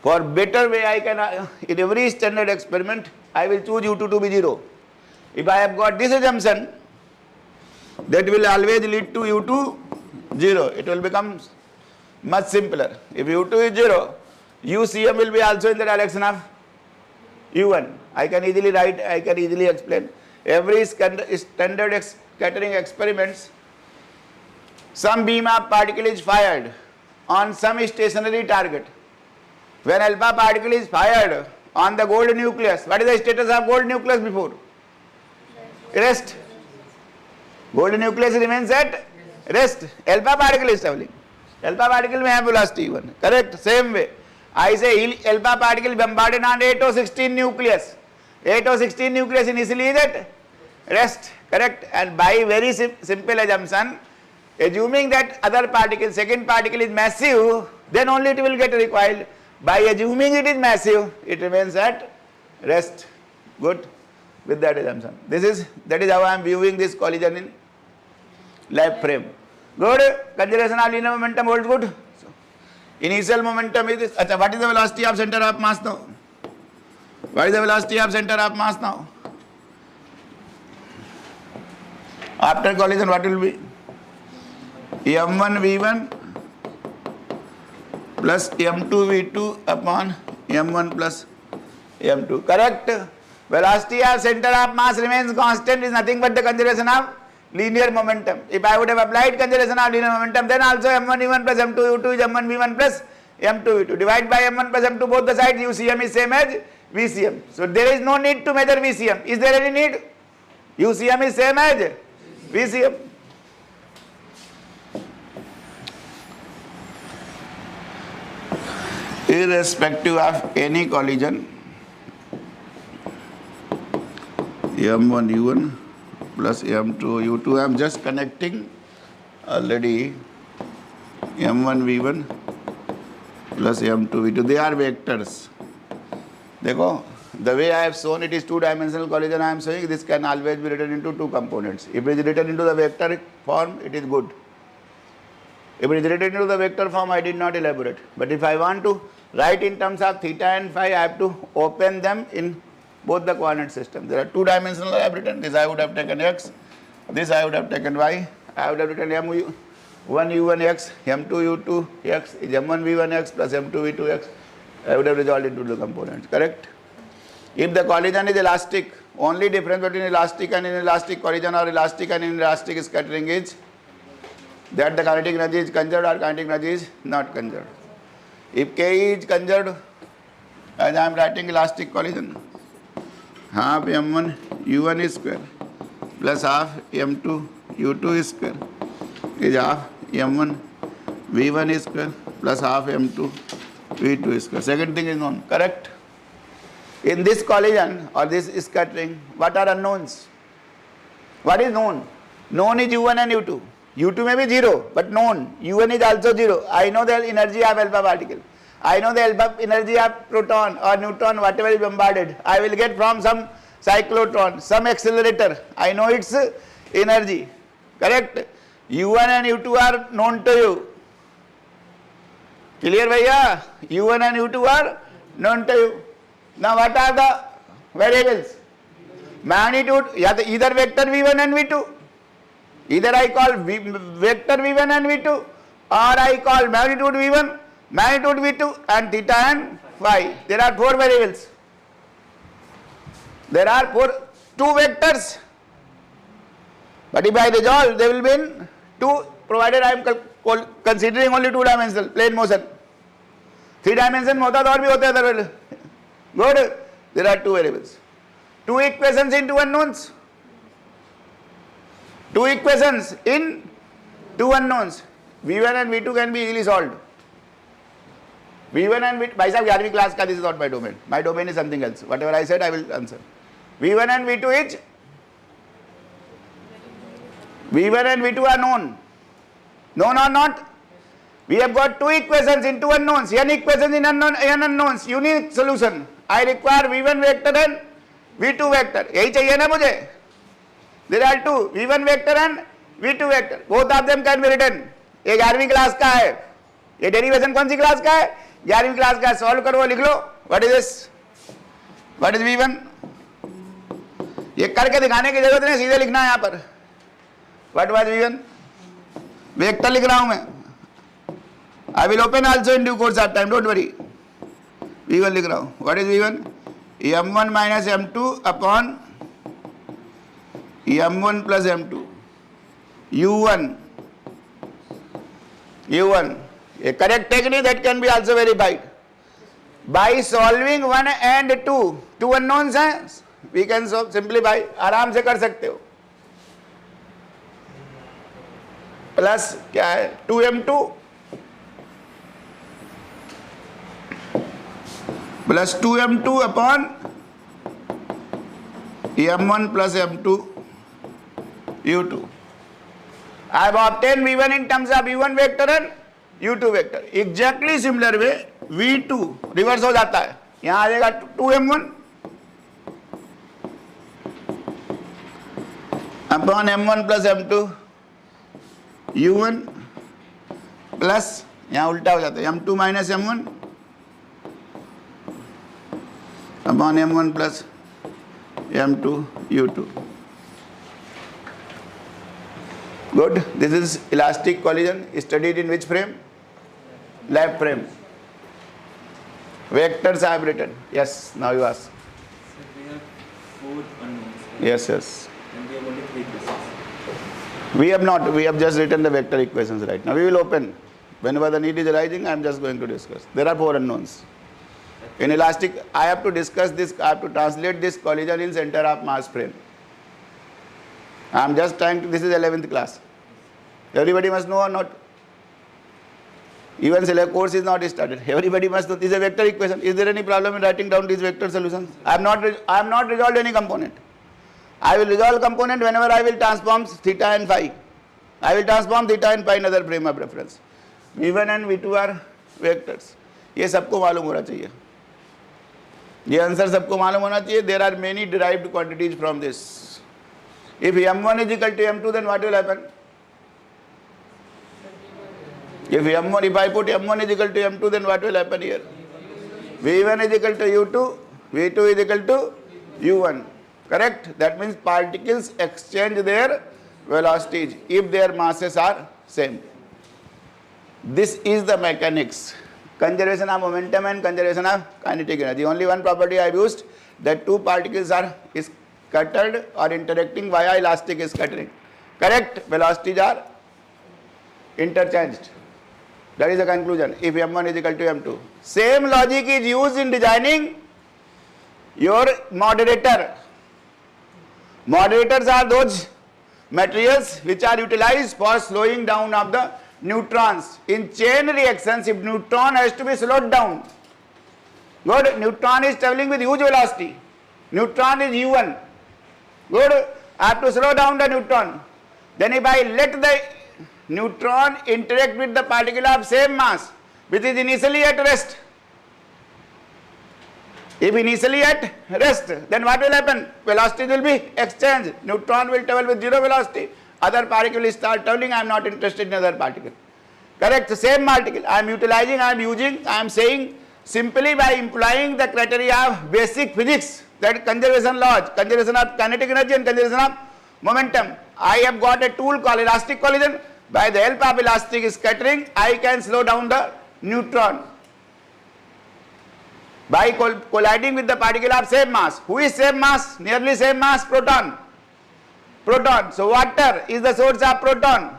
for better way, I can in every standard experiment I will choose U2 to be 0. If I have got this assumption, that will always lead to U2 0. It will become much simpler. If U2 is 0, UCM will be also in the direction of U1. I can easily write, I can easily explain. Every standard scattering experiments, some beam of particle is fired on some stationary target. When alpha particle is fired on the gold nucleus, what is the status of gold nucleus before? Rest. Gold nucleus remains at rest. Alpha particle is traveling. Alpha particle may have velocity 1. Correct? Same way. I say alpha particle bombarded on 8O16 nucleus. 8O16 nucleus initially is at rest. Correct? And by very simple assumption, assuming that other particle, second particle is massive, then only it will get recoiled. By assuming it is massive, it remains at rest. Good. With that assumption. That is how I am viewing this collision in lab frame. Good. Consideration of linear momentum holds good. So, initial momentum is this. Achha, what is the velocity of center of mass now? What is the velocity of center of mass now? After collision, what will be? M1 V1 plus M2 V2 upon M1 plus M2. Correct? Velocity of center of mass remains constant, is nothing but the conservation of linear momentum. If I would have applied conservation of linear momentum, then also M1 V1 plus M2 U2 is M1 V1 plus M2 V2. Divide by M1 plus M2 both the sides, UCM is same as VCM. So there is no need to measure VCM. Is there any need? UCM is same as VCM. Irrespective of any collision, M1 U1 plus M2 U2, I am just connecting already M1 V1 plus M2 V2, they are vectors. Dekho, the way I have shown it is two-dimensional collision, I am saying this can always be written into two components. If it is written into the vector form, it is good. If it is written into the vector form, I did not elaborate. But if I want to write in terms of theta and phi, I have to open them in both the coordinate system. There are two-dimensional I have written. This I would have taken x, this I would have taken y. I would have written M1 U1 x, M2 U2 x is M1 V1 x plus M2 V2 x. I would have resolved into the components. Correct? If the collision is elastic, only difference between elastic and inelastic collision or elastic and inelastic scattering is that the kinetic energy is conserved or kinetic energy is not conserved. If K is conserved, as I am writing elastic collision, half M1 U1 square plus half M2 U2 square is half M1 V1 square plus half M2 V2 square. Second thing is known. Correct? In this collision or this scattering, what are unknowns? What is known? Known is U1 and U2. U2 may be 0, but known. U1 is also 0. I know the energy of alpha particle. I know the alpha energy of proton or neutron, whatever is bombarded. I will get from some cyclotron, some accelerator. I know its energy. Correct? U1 and U2 are known to you. Clear, bhaiya? U1 and U2 are known to you. Now what are the variables? Magnitude, either vector V1 and V2. Either I call vector V1 and V2 or I call magnitude V1, magnitude V2 and theta and phi. There are four variables. There are two vectors. But if I resolve, they will be in two, provided I am considering only two-dimensional plane motion. Three-dimensional hota to aur bhi hote hai other. Good. There are two variables. Two equations in two unknowns. Two equations in two unknowns. V1 and V2 can be easily solved. V1 and V2, by sahab 11वीं class ka, this is not my domain. My domain is something else. Whatever I said, I will answer. V1 and V2 is V1 and V2 are known. Known or not? We have got two equations into unknowns, n equations in n unknowns, unique solution. I require V1 vector and V2 vector. यही चाहिए ना मुझे? There are two, V1 vector and V2 vector. Both of them can be written. ये 11वीं class का है. ये derivation कौन सी क्लास का है? 11वीं क्लास का है. सॉल्व करो, लिख लो. What is this? What is V1? ये करके दिखाने की जरूरत नहीं, सीधे लिखना है यहाँ पर. What was V1? वेक्टर लिख रहा हूं मैं. I will open also in due course of time, don't worry. V1 लिख रहा हूं. What is V1? M1 minus M2 upon M1 plus M2. U1. A correct technique that can be also verified. By solving 1 and 2, two unknowns हैं, we can simplify. आराम से कर सकते हो. Plus क्या है? 2M2 plus 2M2 upon M1 plus M2 U2. I have obtained V1 in terms of U1 vector and U2 vector. Exactly similar way V2 reverse हो जाता है. यहाँ आ जाएगा 2M1 upon M1 plus M2 U1 plus यहाँ उल्टा हो जाता है M2 minus M1 upon M1 plus M2 U2. Good. This is elastic collision studied in which frame? Lab frame. Vectors I have written. Yes, now you ask. Sir, we have 4 unknowns. Yes, yes. And we have only 3 equations. We have not. We have just written the vector equations right now. We will open. Whenever the need is arising, I am just going to discuss. There are 4 unknowns. In elastic, I have to discuss this, I have to translate this collision in center of mass frame. I am just trying to, this is 11th class. Everybody must know or not? Even syllabus course is not started. Everybody must know this is a vector equation. Is there any problem in writing down these vector solutions? I have not resolved any component. I will resolve component whenever I will transform theta and phi. I will transform theta and phi in another frame of reference. V1 and V2 are vectors. ये सबको मालूम होना चाहिए. ये answer सबको मालूम होना चाहिए. There are many derived quantities from this. If M1 is equal to M2, then what will happen? If I put M1 is equal to M2, then what will happen here? V1 is equal to U2, V2 is equal to U1. Correct? That means particles exchange their velocities if their masses are same. This is the mechanics. Conservation of momentum and conservation of kinetic energy. Only one property I have used, that two particles are scattered or interacting via elastic scattering. Correct? Velocities are interchanged. That is the conclusion. If M1 is equal to M2. Same logic is used in designing your moderator. Moderators are those materials which are utilized for slowing down of the neutrons. In chain reactions, if neutron has to be slowed down, good, neutron is traveling with huge velocity. Neutron is U1. Good, I have to slow down the neutron. Then if I let the neutron interact with the particle of same mass, which is initially at rest. If initially at rest, then what will happen? Velocity will be exchanged. Neutron will travel with zero velocity. Other particle will start traveling. I am not interested in other particle. Correct? Same particle. I am utilizing, I am using, I am saying simply by employing the criteria of basic physics, that conservation laws, conservation of kinetic energy and conservation of momentum. I have got a tool called elastic collision. By the help of elastic scattering, I can slow down the neutron by colliding with the particle of same mass. Who is same mass? Nearly same mass, proton. Proton. So water is the source of proton.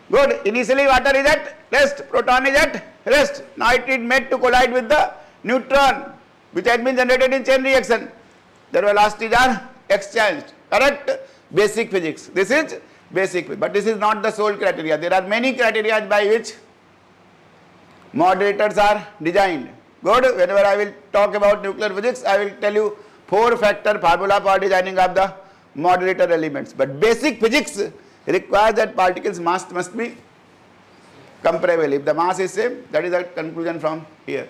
Good. Initially water is at rest, proton is at rest. Now it is made to collide with the neutron, which has been generated in chain reaction. Their velocities are exchanged. Correct? Basic physics. This is basic, but this is not the sole criteria. There are many criteria by which moderators are designed. Good. Whenever I will talk about nuclear physics, I will tell you 4-factor formula for designing of the moderator elements. But basic physics requires that particles mass must be comparable. If the mass is same, that is the conclusion from here.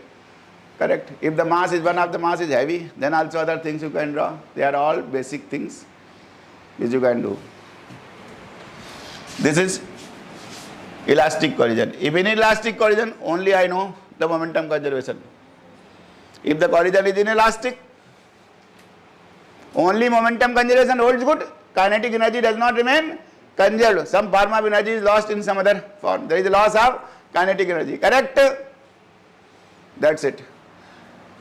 Correct? If the mass is one of the mass is heavy, then also other things you can draw. They are all basic things which you can do. This is elastic collision. If in elastic collision, only I know the momentum conservation. If the collision is inelastic, only momentum conservation holds good. Kinetic energy does not remain conserved. Some form of energy is lost in some other form. There is a loss of kinetic energy. Correct? That's it.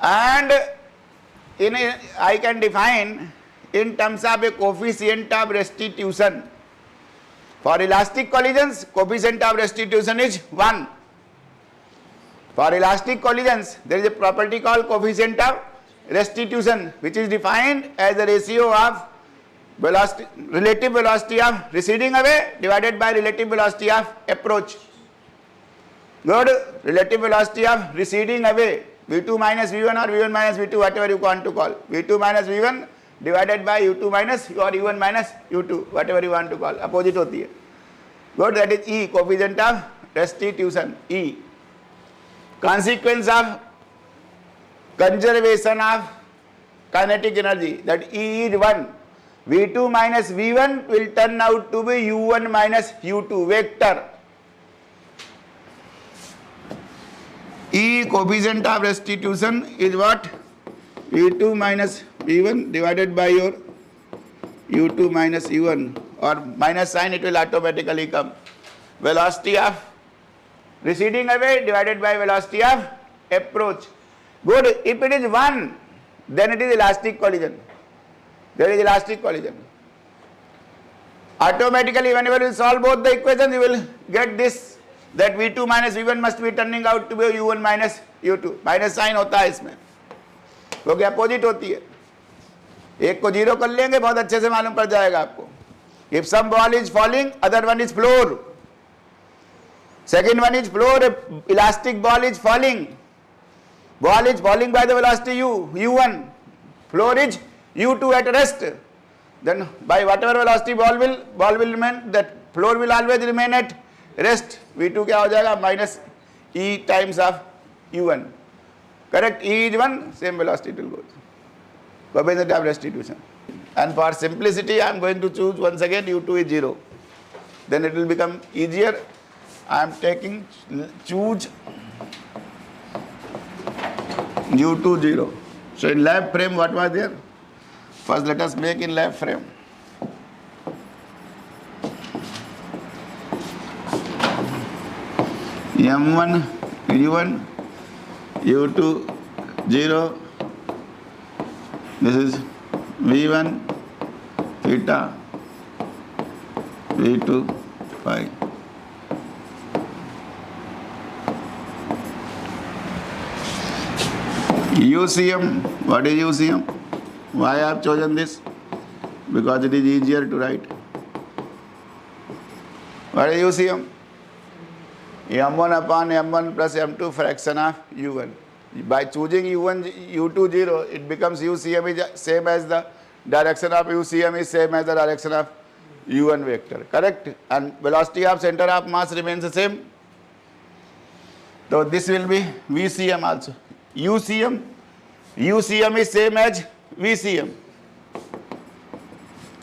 And I can define in terms of a coefficient of restitution. For elastic collisions, coefficient of restitution is 1. For elastic collisions, there is a property called coefficient of restitution, which is defined as the ratio of velocity, relative velocity of receding away divided by relative velocity of approach. Good. Relative velocity of receding away, V2 minus V1 or V1 minus V2, whatever you want to call. V2 minus V1 divided by U2 minus or U1 minus U2, whatever you want to call. Opposite होती है. Good. That is E, coefficient of restitution, E. Consequence of conservation of kinetic energy, that E is 1. V2 minus V1 will turn out to be U1 minus U2 vector. E, coefficient of restitution, is what? V2 minus V1 divided by your U2 minus U1, or minus sign, it will automatically come. Velocity of receding away divided by velocity of approach. Good. If it is 1, then it is elastic collision. There is elastic collision. Automatically, whenever you solve both the equations, you will get this, that V2 minus V1 must be turning out to be U1 minus U2. Minus sign होता है इसमें, क्योंकि opposite होती है. एक को zero कर लेंगे, बहुत अच्छे से मालूम पड़ जाएगा आपको. If some ball is falling, other one is floor. Second one is floor, elastic ball is falling. Ball is falling by the velocity U, U1. Floor is U2 at rest. Then by whatever velocity ball will remain, that floor will always remain at rest. V2 क्या हो जाएगा? Minus E times of U1. Correct? E is 1, same velocity it will go. Coefficient of restitution. And for simplicity, I am going to choose once again U2 is 0. Then it will become easier. I am taking, choose U2 0. So in lab frame, what was there? First let us make in lab frame. M1 U1, U2 0. This is V1 theta, V2 phi. UCM, what is UCM? Why I have chosen this? Because it is easier to write. What is UCM? M1 upon M1 plus M2 fraction of U1. By choosing U1, U2 0, it becomes UCM is same as the direction of UCM is same as the direction of U1 vector. Correct? And velocity of center of mass remains the same. So this will be VCM also. UCM is same as VCM.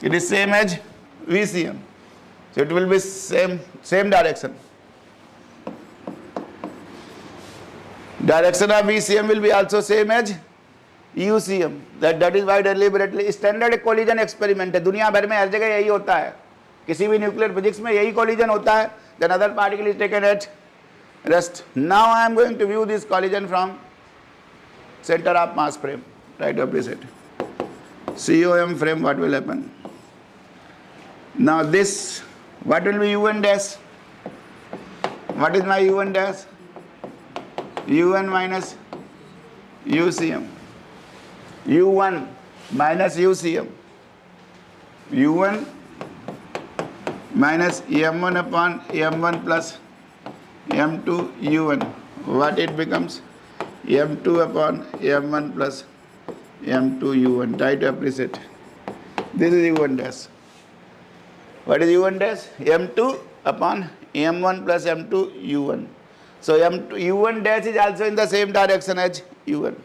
It is same as VCM. So it will be same direction. Direction of VCM will be also same as UCM. That is why deliberately standard collision experiment है. दुनिया भर में हर जगह यही होता है. किसी भी न्यूक्लियर फिजिक्स में यही collision होता है. Then other particle is taken at rest. Now I am going to view this collision from center of mass frame. Try to appreciate. COM frame, what will happen? Now this, what will be U1 dash? What is my U1 dash? U1 minus UCM. U1 minus UCM. U1 minus M1 upon M1 plus M2 U1. What it becomes? M2 upon M1 plus M2 U1. Try to appreciate. This is U1 dash. What is u1 dash? m2 upon m1 plus m2 u1. So m2 u1 dash is also in the same direction as u1.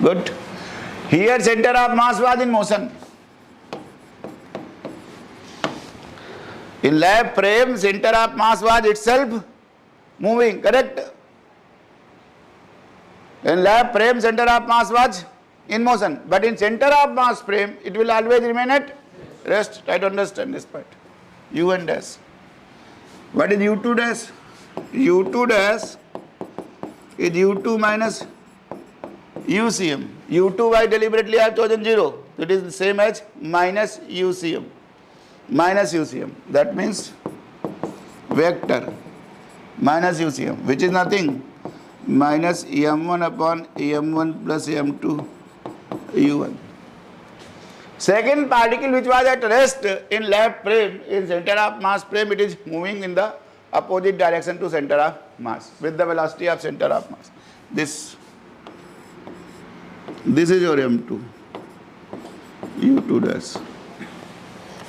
Good. Here center of mass was in motion. In lab frame, center of mass was itself moving, correct? In lab frame, center of mass was in motion. But in center of mass frame, it will always remain at rest. Try to understand this part. u1 dash. What is u2 dash? u2 dash is u2 minus UCM. U2 I deliberately have chosen 0. It is the same as minus UCM. Minus UCM. That means vector minus UCM, which is nothing. Minus M1 upon M1 plus M2 U1. Second particle which was at rest in lab frame, in center of mass frame, it is moving in the opposite direction to center of mass with the velocity of center of mass. This is your M2, U2 dash.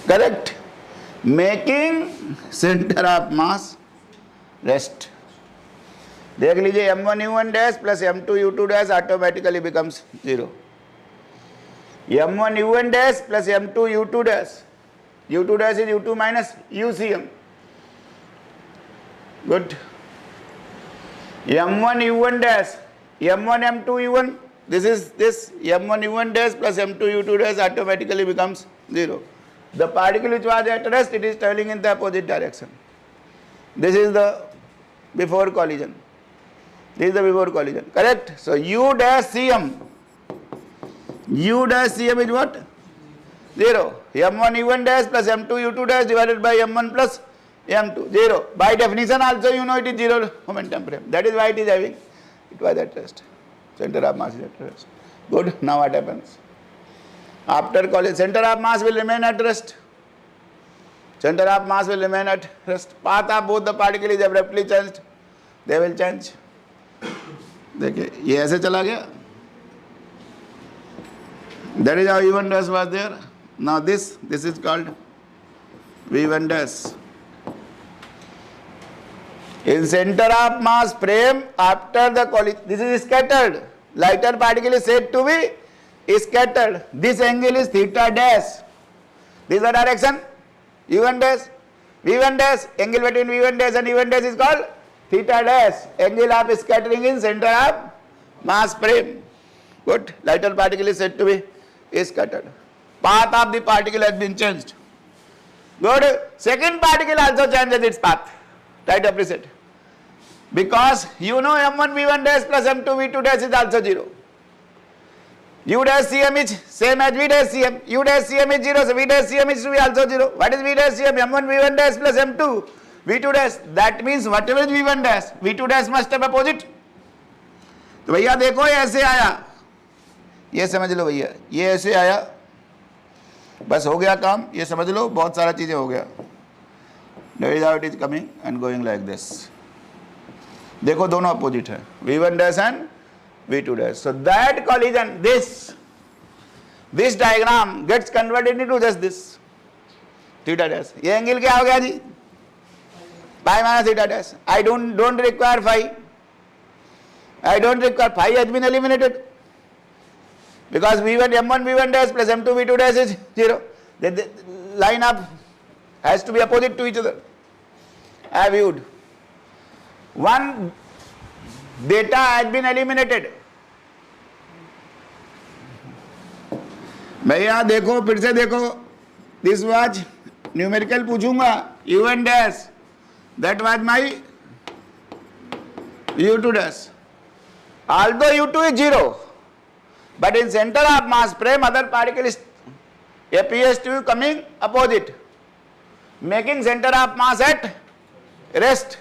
Correct? Making center of mass rest. देख लीजिए M1 U1 dash plus M2 U2 dash automatically becomes 0. M1 U1 dash plus M2 U2 dash. U2 dash is U2 minus UCM. Good. M1 U1 dash, M1 M2 U1. This is this M1 U1 dash plus M2 U2 dash automatically becomes 0. The particle which was at rest, it is traveling in the opposite direction. This is the before collision. This is the before collision. Correct? So U dash CM. U dash CM is what? 0. M1 U1 dash plus M2 U2 dash divided by M1 plus M2. 0. By definition also you know it is 0 momentum frame. That is why it is having, it was at rest. Center of mass is at rest. Good. Now what happens? After collision, center of mass will remain at rest. Center of mass will remain at rest. Path of both the particles is abruptly changed. They will change. देखिए ये ऐसे चला गया. That is how V1 dash was there. Now this is called V1 dash. In center of mass frame, after the collision, this is scattered. Lighter particle is said to be scattered. This angle is theta dash. This is the direction. U1 dash. V1 dash. Angle between V1 dash and U1 dash is called theta dash. Angle of scattering in center of mass frame. Good. Lighter particle is said to be scattered. Path of the particle has been changed. Good. Second particle also changes its path. Try to appreciate. Because you know M1 V1 dash plus M2 V2 dash is also 0. U dash CM is same as V dash CM. U dash CM is 0, so V dash CM is to be also 0. What is V dash CM? M1 V1 dash plus M2 V2 dash. That means whatever is V1 dash, V2 dash must have opposite. तो भैया देखो ये ऐसे आया, ये समझ लो भैया, ये ऐसे आया, बस हो गया काम, ये समझ लो बहुत सारा चीजें हो गया. That is how it is coming and going like this. देखो दोनों अपोजिट है, V1 dash and V2 dash. So that collision, this diagram gets converted into just this theta dash. ये एंगल क्या हो गया जी? Pi minus theta dash. I don't require phi. I don't require phi has been eliminated because M1 V1 dash plus M2 V2 dash is 0. The line up has to be opposite to each other. I have viewed. One data has been eliminated. भैया देखो फिर से देखो, this was numerical पूछूंगा, U1 dash, that was my U2 dash. Although U2 is 0, but in center of mass frame other particle appears to be coming opposite, making center of mass at rest.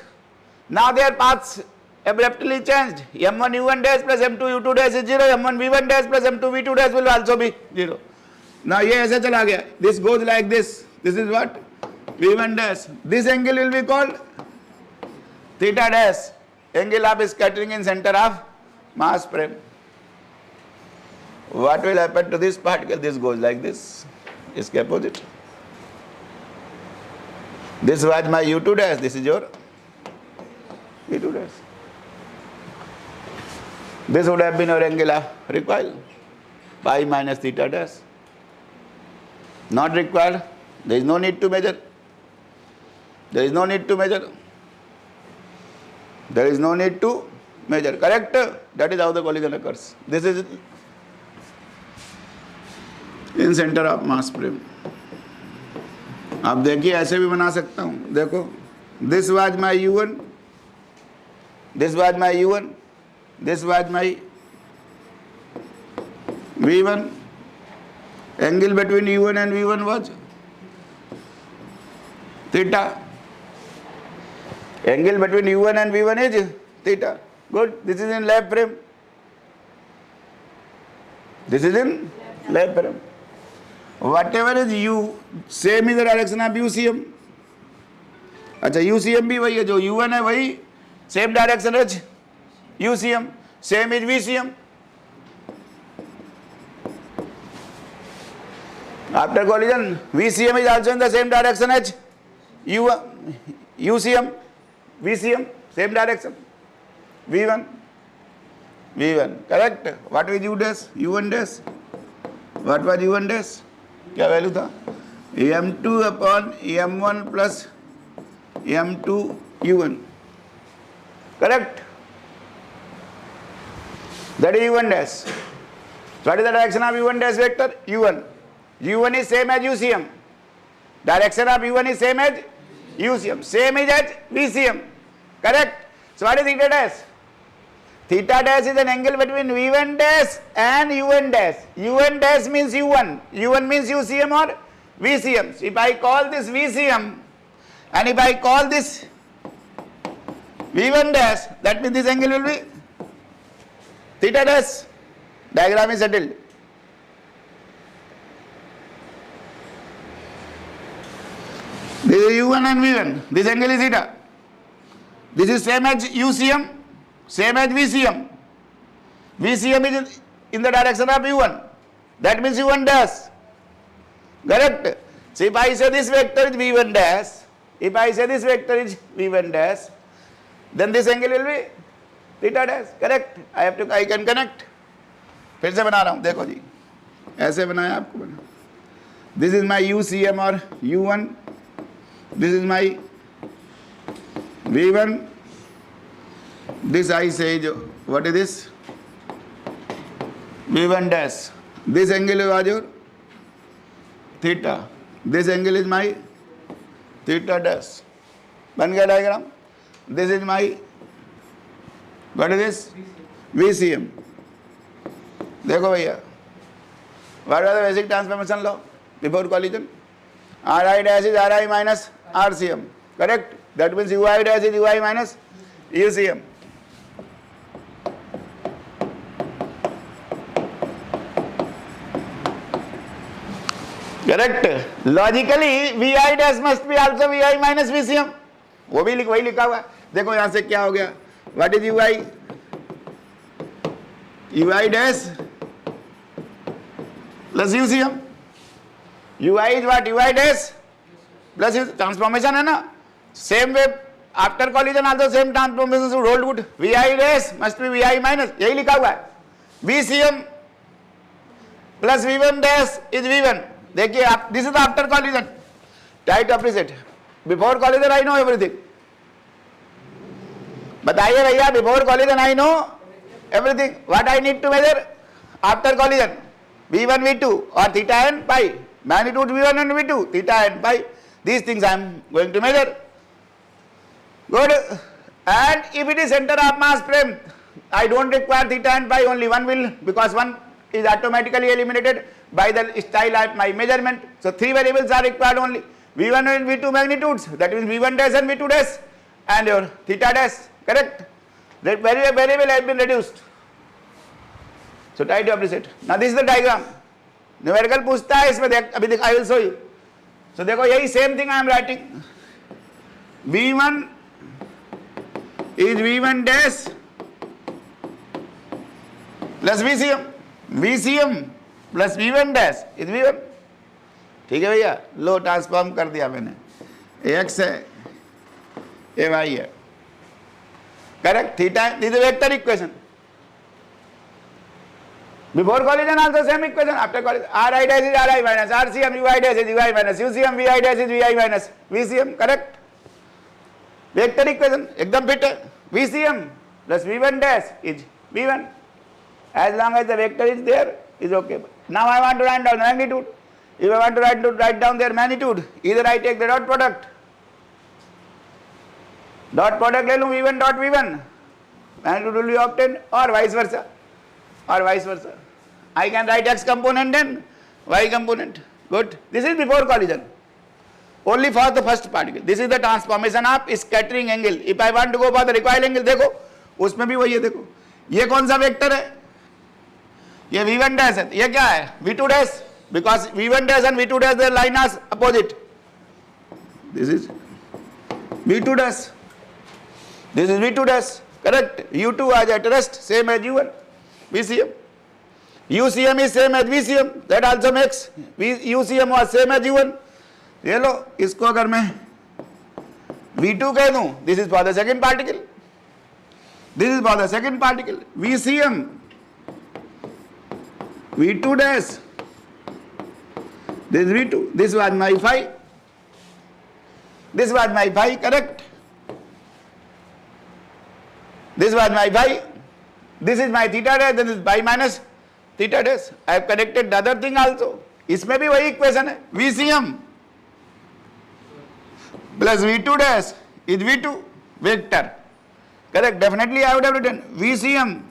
Now their paths abruptly changed. M1 U1 dash plus M2 U2 dash is 0. M1 V1 dash plus M2 V2 dash will also be 0. Now ये ऐसे चला गया. This goes like this. This is what? V1 dash. This angle will be called theta dash. Angle of scattering in center of mass frame. what will happen to this particle? This goes like this, इसके opposite. This was my u2 dash, this is your v2 dash. This would have been your angular recoil, pi minus theta dash. Not required, there is no need to measure. There is no need to measure. There is no need to measure, correct? That is how the collision occurs. This is in center of mass frame. आप देखिए ऐसे भी बना सकता हूँ, देखो this was my u1, this was my u1, this was my v1. Angle between u1 and v1 was theta. Angle between u1 and v1 is theta. Good. This is in lab frame. This is in lab frame. Whatever is u, same is the direction of UCM. अच्छा UCM भी वही है, जो u1 है वही same direction is UCM, same is VCM. After collision, VCM is also in the same direction as UCM, VCM, same direction. V1, correct? What was U dash? U1 dash. What was U1 dash? क्या value था? M2 upon M1 plus M2 U1. Correct? That is U1 dash. What is the direction of U1 dash vector? U1. U1 is same as UCM. Direction of U1 is same as UCM. Same is as VCM. Correct? So what is theta dash? Theta dash is an angle between V1 dash and U1 dash. U1 dash means U1. U1 means UCM or VCM. So if I call this VCM and if I call this V1 dash, that means this angle will be theta dash. Diagram is settled. This is U1 and V1. This angle is theta. This is same as UCM, same as VCM. VCM is in the direction of U1. That means U1 dash. Correct? So if I say this vector is V1 dash, if I say this vector is V1 dash, then this angle will be theta dash. Correct? I can connect. फिर से बना रहा हूँ, देखो जी, ऐसे बनाया आपको बना. This is my UCM or U1. This is my V1. This I say, what is this? V1 dash. This angle is your theta. This angle is my theta dash. बन गया diagram. This is my, what is this? VCM. देखो भैया, what was the basic transformation law before collision? Ri dash is Ri minus RCM. Correct? That means Ui dash is Ui minus UCM. Correct? Logically, Vi dash must be also Vi minus VCM. वो भी वही लिखा हुआ है. देखो यहाँ से क्या हो गया? What is Ui? Ui dash plus UCM. Ui is what? Ui dash plus transformation है ना? Same way after collision also same transformation should hold good. Vi dash must be Vi minus. यही लिखा हुआ है. VCM plus V1 dash is V1. देखिए आप, this is after collision. Try to appreciate. Before collision I know everything. बताइए भैया, before collision I know everything. What I need to measure after collision? V1, V2 or theta and pi. Magnitude V1 and V2, theta and pi. These things I am going to measure. Good. And if it is center of mass frame, I don't require theta and pi, only one will, because one is automatically eliminated by the style of my measurement. So three variables are required only. V1 and V2 magnitudes, that means V1 dash and V2 dash and your theta dash. Correct? That variable has been reduced. So try to appreciate. Now this is the diagram. Numerical पूछता है इसमें, देख अभी I will show you. So देखो यही same thing I am writing. V1 is V1 dash plus VCM. VCM plus V1 dash is V1। ठीक है भैया, लो ट्रांसफॉर्म कर दिया मैंने, x है ये y है, correct. Theta, this is vector equation. Before collision also same equation, after collision Ri dash is Ri minus RCM Ui dash is Ui minus UCM Vi dash is Vi minus VCM, correct। Vector equation एकदम fit है। VCM plus V1 dash is V1 as long as the vector is there is okay। Now I want to write down magnitude। If I want to write down their magnitude, either I take the dot product ले लूँ V1 dot V1, magnitude will be obtained, or vice versa, I can write x component and y component। Good, this is before collision, only for the first particle। This is the transformation of scattering angle। If I want to go for the recoil angle, देखो उसमें भी वही है। देखो ये कौन सा vector है, ये V1 dash है, ये क्या है V2 dash, because V1 dash and V2 dash their line are opposite। This is V2 dash, this is V2 dash, correct। U2 is at rest, same as U1 VCM। UCM is same as VCM, that also makes UCM was same as U1। ये लो, इसको अगर मैं V2 कह दूं, this is for the second particle, this is for the second particle। VCM V2 dash, this is V2, this was my phi, this was my phi, correct। This was my phi, this is my theta dash, this is phi minus theta dash। I have connected the other thing also। इसमें भी वही equation है, VCM plus V2 dash is V2 vector, correct। Definitely I would have written VCM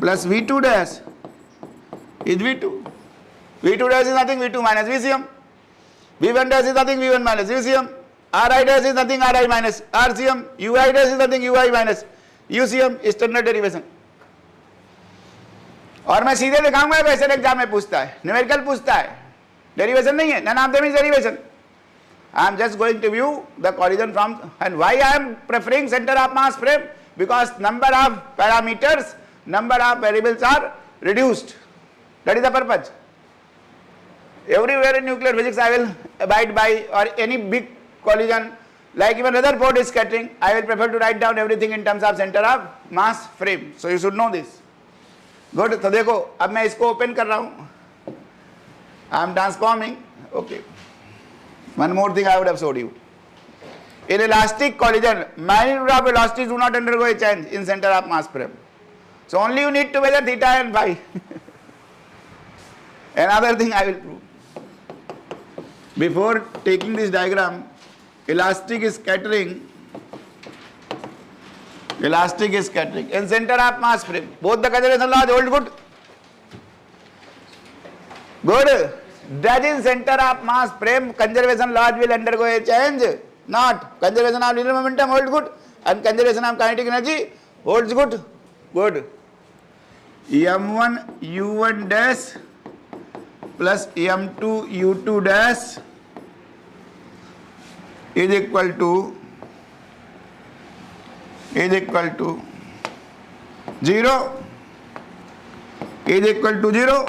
plus V2 dash is V2। V2 dash is nothing, V2 minus VCM। V1 dash is nothing, V1 minus VCM। Ri dash is nothing, Ri minus RCM। Ui dash is nothing, Ui minus UCM, standard derivation. और मैं सीधे दिखाऊंगा, वैसे exam में पूछता है, numerical पूछता है, डेरिवेशन नहीं है, none of them is derivation। I am just going to view the collision from, and why I am preferring center of mass frame, because number of parameters, number of variables are reduced, that is the purpose। Everywhere in nuclear physics I will abide by, or any big collision like even Rutherford scattering, I will prefer to write down everything in terms of center of mass frame, so you should know this। Good, तो देखो अब मैं इसको open कर रहा हूँ, I am transforming, okay। One more thing I would have showed you, in elastic collision magnitude of velocities do not undergo a change in center of mass frame, so only you need to measure theta and phi। Another thing I will prove before taking this diagram, elastic scattering in center of mass frame, both the conservation laws hold good, that in center of mass frame conservation laws will undergo a change, not conservation of linear momentum hold good and conservation of kinetic energy holds good। M1 U1 dash plus M2 U2 dash is equal to 0, is equal to 0,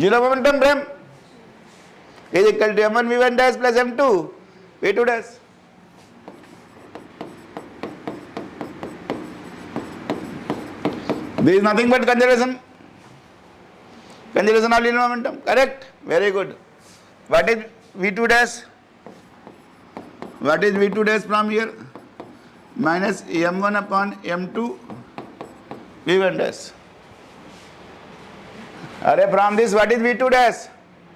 0 momentum frame is equal to M1 V1 dash plus M2 V2 dash। This is nothing but conservation of linear momentum, correct, very good। What is V2 dash? What is V2 dash from here? Minus M1 upon M2 V1 dash। Array from this what is V2 dash?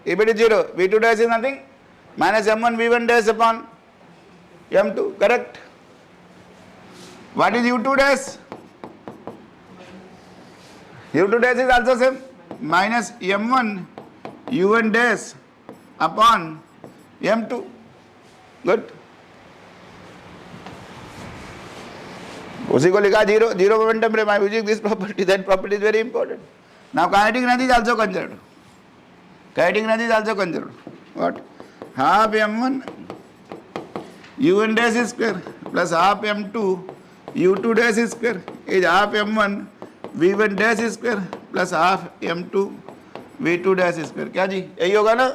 If it is 0, V2 dash is nothing, minus M1 V1 dash upon M2, correct। What is U2 dash? U2 dash is also same, minus M1 U1 dash upon M2, good। उसी को लिखा zero momentum frame। I am using this property, that property is very important। Now kinetic energy is also conserved, what, half M1 U1 dash square plus half M2 U2 dash square is half M1 V1 dash square plus half M2 V2 dash square, क्या जी यही होगा ना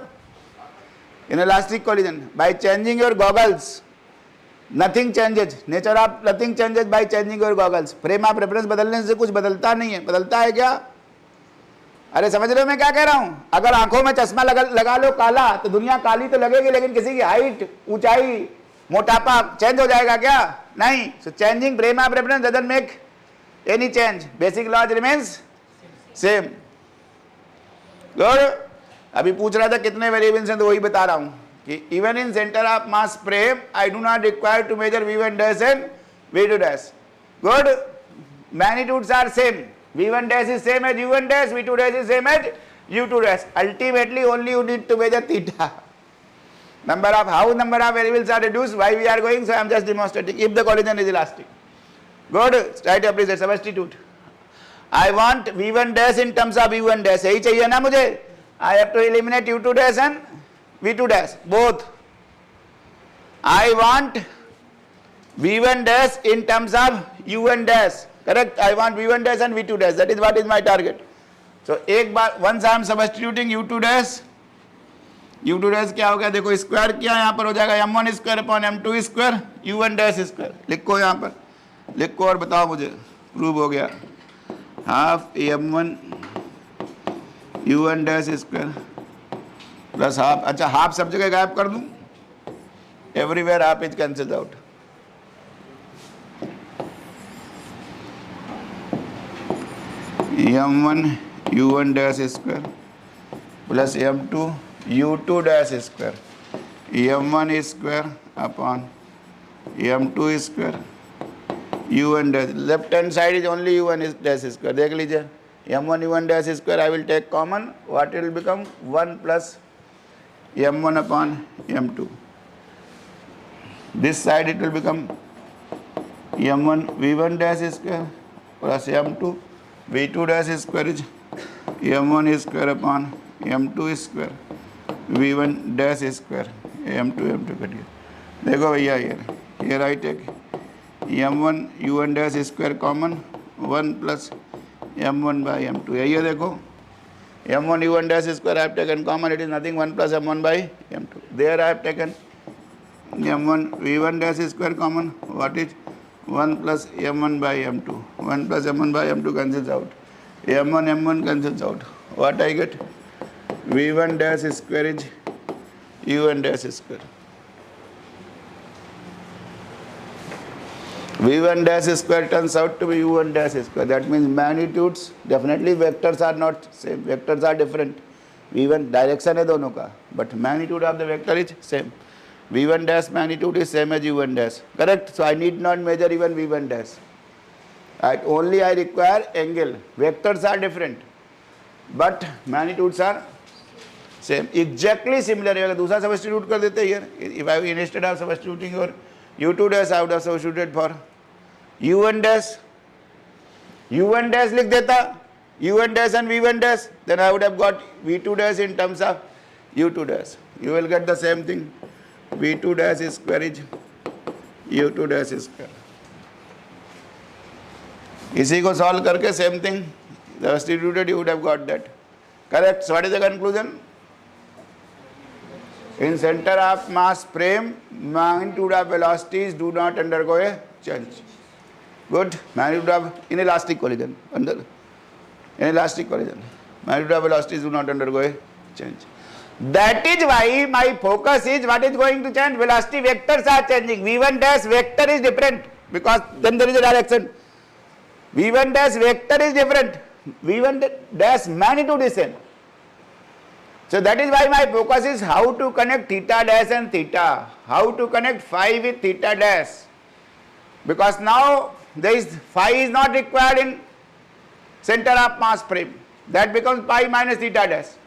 in elastic collision. By changing your goggles nothing changes, nature of nothing changes by changing your goggles. Frame of reference बदलने से कुछ बदलता नहीं है. बदलता है क्या? अरे समझ रहे हो मैं क्या कह रहा हूं? अगर आंखों में चश्मा लगा लो काला तो दुनिया काली तो लगेगी, लेकिन किसी की हाइट, ऊंचाई, मोटापा चेंज हो जाएगा क्या? नहीं. So changing frame of reference doesn't make any change, basic laws remains same. Good. अभी पूछ रहा था कितने वेरिएबल्स हैं, तो वही बता रहा हूं कि even in centre of mass frame I do not require to measure V1 dash and V2 dash. Good. Magnitudes are same. V1 dash is same as U1 dash, V2 dash is same as U2 dash. Ultimately only you need to measure theta. Number of variables are reduced, why we are going, so I am just demonstrating if the collision is elastic. Good. Try to apply substitute. I want V1 dash in terms of U1 dash. यही चाहिए ना मुझे. I have to eliminate U2 dash and V2 dash both. I want V1 dash in terms of U1 dash. Correct. I want V1 dash and V2 dash. That is what is my target. So एक बार once I am substituting U2 dash क्या हो गया देखो, square किया यहाँ पर हो जाएगा M1 square upon M2 square U1 dash square. लिखो यहाँ पर, लिखो और बताओ मुझे. प्रूव हो गया. Half M1 U1 dash square plus half. अच्छा हाफ सब जगह गायब कर दूं, everywhere half is cancelled out. M1 U1 dash square plus M2 U2 dash square M1 square upon M2 square U1 dash. Left hand side is only U1 dash square. देख लीजिए M1 U1 dash square I will take common, what will become 1 plus M1 upon M2. This side it will become M1 V1 dash square plus M2 V2 dash square is M1 square upon M2 square V1 dash square M2 cut गया. देखो भैया here I take M1 U1 dash square common 1 plus M1 by M2. यही है देखो M1 U1 dash square I have taken common, it is nothing 1 plus M1 by M2. There I have taken M1 V1 dash square common, what is 1 plus M1 by M2. 1 plus M1 by M2 cancels out. M1 cancels out. What I get? V1 dash square is U1 dash square. V1 dash square turns out to be U1 dash square. That means magnitudes, definitely vectors are not same. Vectors are different. V1 direction है दोनों का, but magnitude of the vector is same. V1 dash magnitude is same as U1 dash. Correct? So I need not measure even V1 dash. Only I require angle. Vectors are different, but magnitudes are same. Exactly similar. अगर दूसरा substitute कर देते here, if I instead of substituting your U2 dash, I would have substituted for U1 dash. U1 dash लिख देता, U1 dash and V1 dash, then I would have got V2 dash in terms of U2 dash. You will get the same thing. V2 dash square is U2 dash square. इसी को solve करके same thing substituted you would have got that. Correct. So what is the conclusion? In centre of mass frame magnitude of velocities do not undergo A change. Good. Magnitude of inelastic collision, under inelastic collision magnitude of velocities do not undergo A change. That is why my focus is what is going to change. Velocity vectors are changing. V1 dash vector is different because then there is a direction. V1 dash vector is different. V1 dash magnitude is same. So that is why my focus is how to connect theta dash and theta. How to connect phi with theta dash. Because now there is phi is not required in center of mass frame. That becomes pi minus theta dash.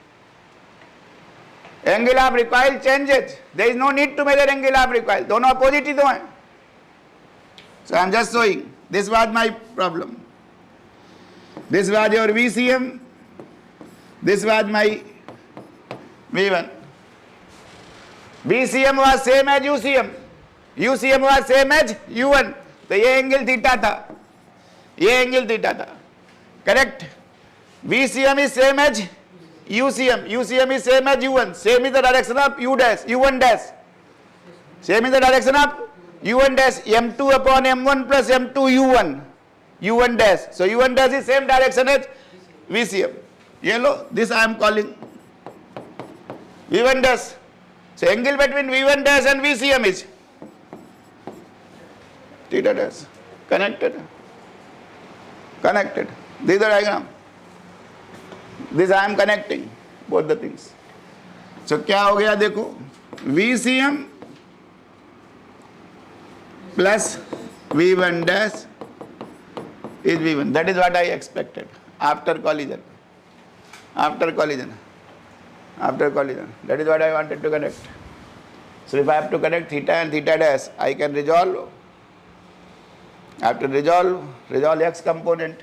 Angle of recoil changes. There is no need to measure angle of recoil. दोनों opposite ही तो हैं. So I am just showing. This was my problem. This was your VCM. This was my V1. VCM was same as UCM. UCM was same as U1. तो ये angle theta था, ये angle theta था. Correct? VCM is same as UCM. UCM is same as U1. Same is the direction of U dash, U1 dash. Same is the direction of U1 dash. M2 upon M1 plus M2 U1. U1 dash. So U1 dash is same direction as VCM. Yellow, this I am calling V1 dash. So angle between V1 dash and VCM is theta dash. Connected. Connected. This is the diagram. This I am connecting both the things. So क्या हो गया देखो, VCM plus V1 dash is V1. That is what I expected after collision. After collision. After collision. That is what I wanted to connect. So if I have to connect theta and theta dash, I can resolve. I have to resolve x component.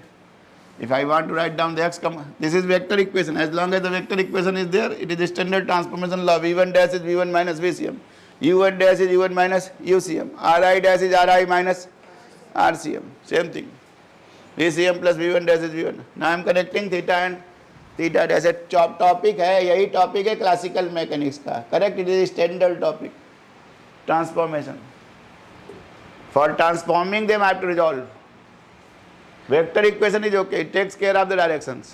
If I want to write down the x component, this is vector equation. As long as the vector equation is there, it is the standard transformation law. V1 dash is V1 minus VCM. U1 dash is U1 minus UCM. Ri dash is Ri minus RCM. Same thing. VCM plus V1 dash is V1. Now I am connecting theta and theta dash. Topic है, यही topic है classical mechanics का. Correct? It is standard topic. Transformation. For transforming them I have to resolve. Vector equation is okay. It takes care of the directions.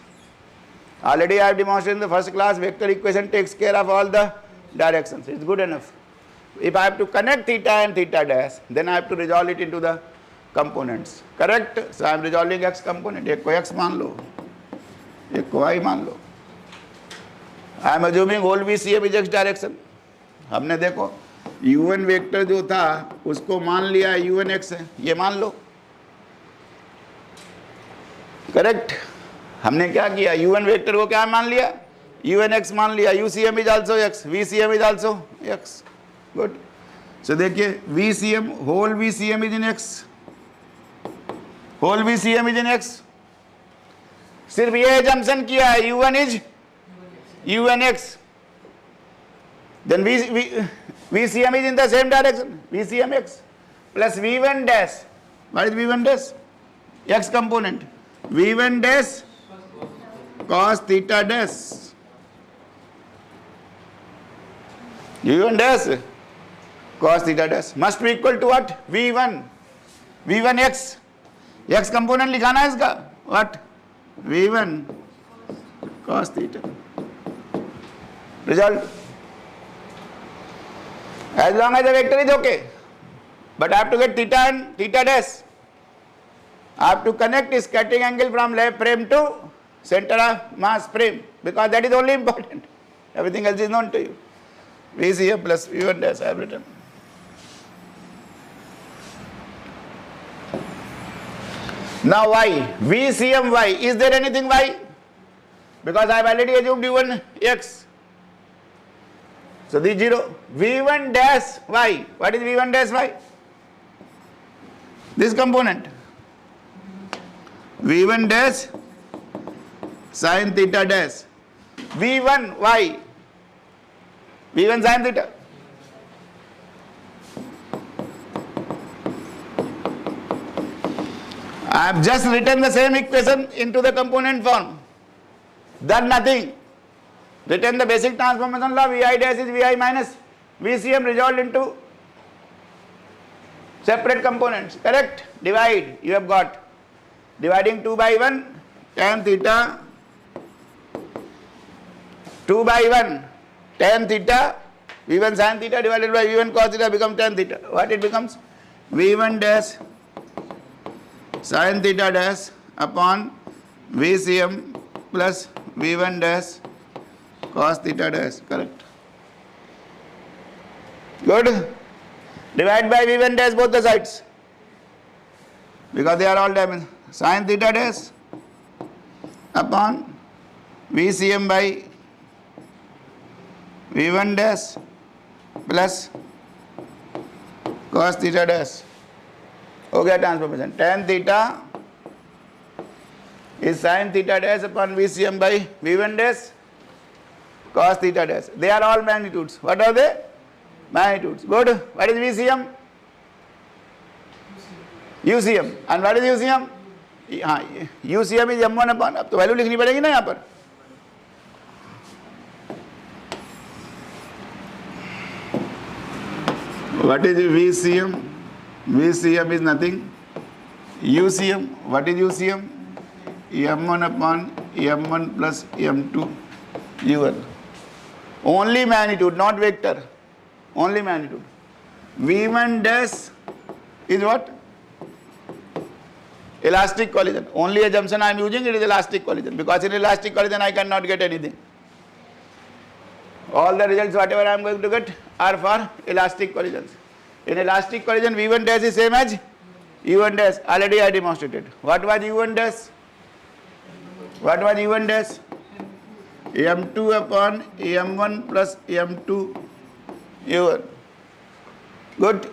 Already I have demonstrated in the first class. Vector equation takes care of all the directions. It's good enough. If I have to connect theta and theta dash, then I have to resolve it into the components. Correct? So I am resolving x component. एक को x मान लो, एक को y मान लो. I am assuming whole VCM is x direction. हमने देखो U1 vector जो था उसको मान लिया U1 x है, ये मान लो. करेक्ट? हमने क्या किया, U1 वेक्टर को क्या मान लिया, U1 x मान लिया. UCM is also x, VCM is also x. Good. So देखिए VCM, whole VCM is in x, whole VCM is in x. सिर्फ ये एजम्पशन किया है U1 is U1 x. Then VCM is in the same direction, VCM x plus V1 dash. What is V1 dash? x component. V1 dash cos theta dash. V1 dash cos theta dash must be equal to what? V1. V1 x. x component लिखाना है इसका. What? V1 cos theta. Result. As long as the vector is okay, but I have to get theta and theta dash. I have to connect scattering angle from left frame to center of mass frame, because that is only important. Everything else is known to you. VCM plus V1 dash I have written. Now y, VCM y. Is there anything y? Because I have already assumed U1 x. So this 0. V1 dash y. What is V1 dash y? This component. V1 dash sin theta dash. V1 y. V1 sin theta. I have just written the same equation into the component form. Done nothing. Written the basic transformation law. Vi dash is Vi minus VCM resolved into separate components. Correct? Divide. You have got. Dividing 2 by 1 tan theta, 2 by 1 tan theta, V1 sin theta divided by V1 cos theta becomes tan theta. What it becomes? V1 dash sin theta dash upon VCM plus V1 dash cos theta dash. Correct? Good. Divide by V1 dash both the sides, because they are all dimensions. Sin theta dash upon VCM by V1 dash plus cos theta dash. हो गया transformation. tan theta is sin theta dash upon VCM by V1 dash cos theta dash. They are all magnitudes. What are they? Magnitudes. Good. What is VCM? UCM. And what is UCM? हाँ UCM is M1 upon, अब तो value लिखनी पड़ेगी ना यहाँ पर। What is VCM? VCM is nothing. UCM, what is UCM? M1 upon M1 plus M2 U1. Only magnitude, not vector. Only magnitude. V1 dash is what? Elastic collision. Only assumption I am using, it is elastic collision, because in elastic collision I cannot get anything. All the results whatever I am going to get are for elastic collisions. In elastic collision V1 dash is same as U1 dash. Already I demonstrated. What was U1 dash? What was U1 dash? M2 upon M1 plus M2 U1. Good.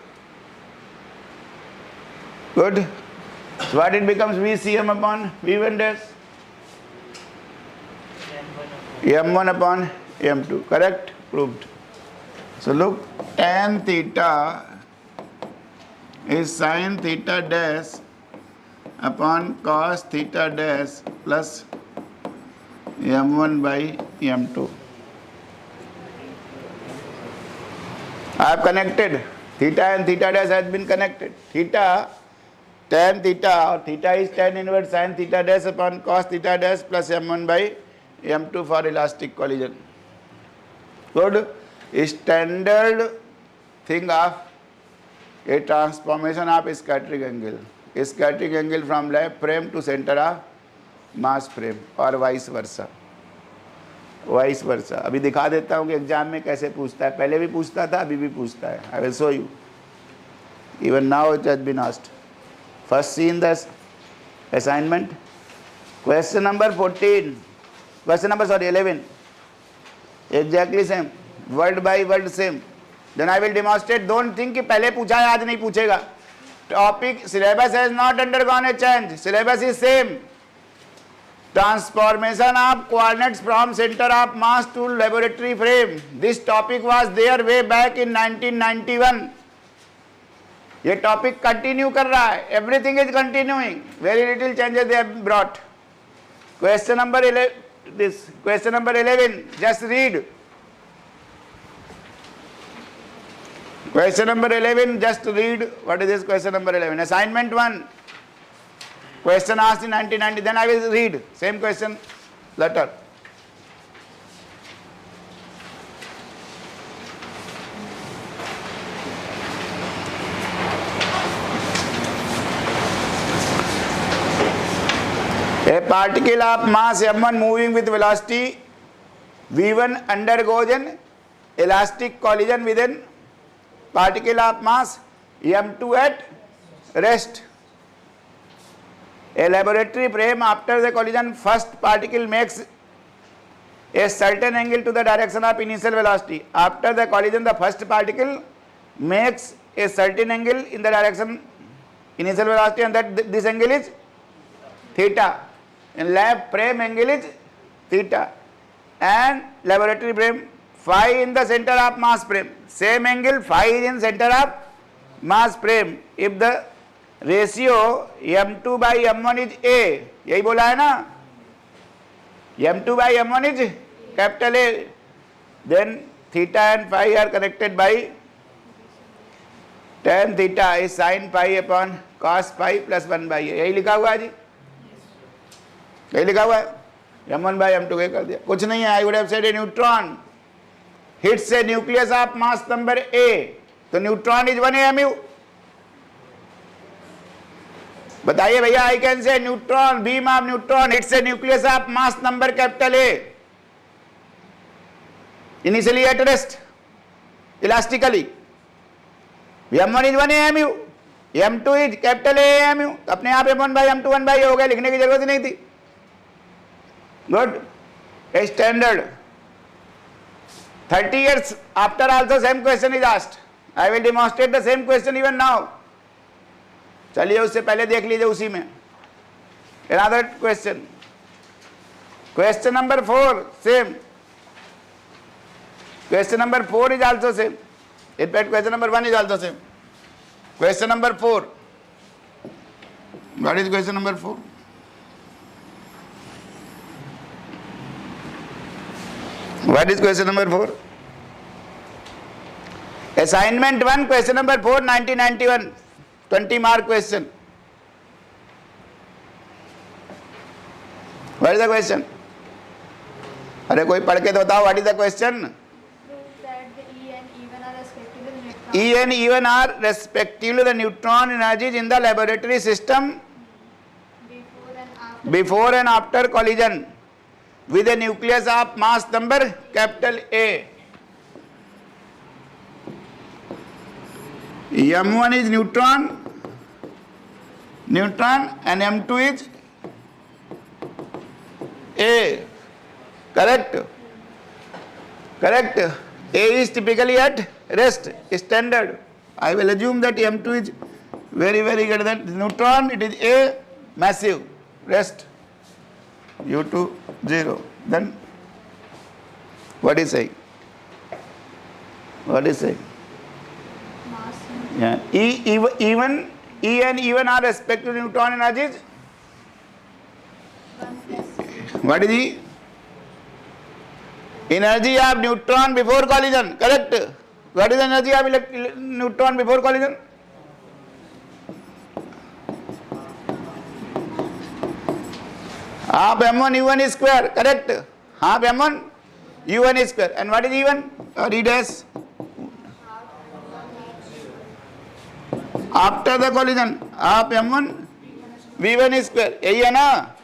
Good. So what it becomes? VCM upon V1 dash? M1 upon M2. Correct? Proved. So look, tan theta is sin theta dash upon cos theta dash plus M1 by M2. I have connected. Theta and theta dash has been connected. Theta, tan theta, or theta is tan inverse sin theta dash upon cos theta dash plus M1 by M2 for elastic collision. Good. Standard thing of a transformation of scattering angle. Scattering angle from left frame to center of mass frame और vice versa, vice versa. अभी दिखा देता हूँ कि exam में कैसे पूछता है, पहले भी पूछता था, अभी भी पूछता है। I will show you, even now it has been asked. First see in the assignment, question number 14, question number 11, exactly same, word by word same. Then I will demonstrate. Don't think कि पहले पूछा है आज नहीं पूछेगा। Topic syllabus has not undergone a change, syllabus is same. Transformation of coordinates from center of mass to laboratory frame. This topic was there way back in 1991. ये topic continue कर रहा है. Everything is continuing. Very little changes they have brought. Question number 11. Just read. Question number 11. Just read. What is this question number 11? Assignment 1. Question asked in 1990, then I will read same question later. A particle of mass m1 moving with velocity v1 undergoes an elastic collision with an particle of mass m2 at rest. A laboratory frame, after the collision, first particle makes a certain angle to the direction of initial velocity. After the collision, the first particle makes a certain angle in the direction initial velocity, and that this angle is theta. In lab frame, angle is theta, and laboratory frame phi in the center of mass frame. Same angle phi is in center of mass frame. If the ratio m2 by m1 is a, यही बोला है ना, m2 by m1 is capital A, then theta and phi are connected by tan theta is sin phi upon cos phi plus 1 by a. यही लिखा हुआ है जी, यही लिखा हुआ है। m1 by m2 के कर दिया, कुछ नहीं है। I would have said A neutron hits A nucleus of mass number a, तो न्यूट्रॉन इज 1 AMU। बताइए भैया, I can say neutron, beam of neutron hits A nucleus of mass number capital A initially at rest elastically. m1 is 1 AMU, m2 is capital A AMU, तो अपने आप m1 by m2 1 by A हो गया, लिखने की जरूरत ही नहीं थी। Good. Standard 30 years after also same question is asked. I will demonstrate the same question even now. चलिए उससे पहले देख लीजिए उसी में। Another question. Question number 4 same. Question number 4 is also same. In fact, question number 1 is also same. Question number 4. What is question number 4? What is question number 4? Assignment 1, question number 4, 1991, 20 mark question. What is the question? अरे कोई पढ़ के तो बताओ, what is the question? Prove that the E and E1 are respectively the neutron. E and E1 are respectively the neutron energies in the laboratory system before and after collision with a nucleus of mass number capital A. M1 is neutron and M2 is A. Correct? A is typically at rest, standard. I will assume that M2 is very greater than neutron. It is A, massive, rest. U2 0. Then what is saying? Yeah. E and E1 are respective neutron energies. What is E? Energy of neutron before collision. Correct. What is the energy of neutron before collision? Half M1 U1 is square. Correct. Half M1 U1 is square. And what is E1 or E dash? After the collision, half M1 V1 is square. यही है ना?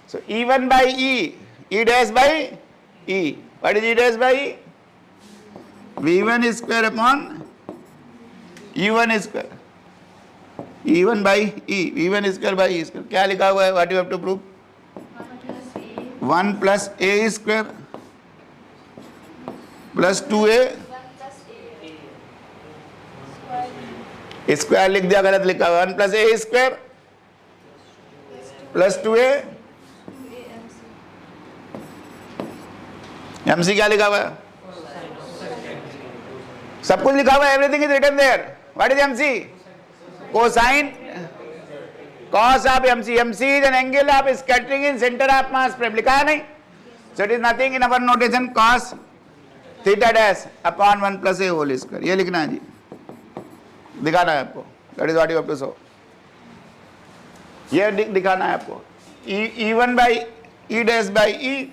So E1 by E, E dash by E. What is E dash by E? V1 is square upon U1 is square. E1 by E, V1 is square by E square. क्या लिखा हुआ है? What you have to prove? 1 plus A square plus 2A square लिख दिया, गलत लिखा हुआ. 1 plus A square plus 2A MC क्या लिखा हुआ है? सब कुछ लिखा हुआ है. Everything is written there. What is MC? Cosine cos of MC. MC is an angle of scattering in center of mass frame. लिखा है नहीं? So it is nothing in our notation cos theta dash upon 1 plus A whole square. ये लिखना है जी, दिखाना है आपको. That is what you have to show. ये दिखाना है आपको. E1 by E dash by E.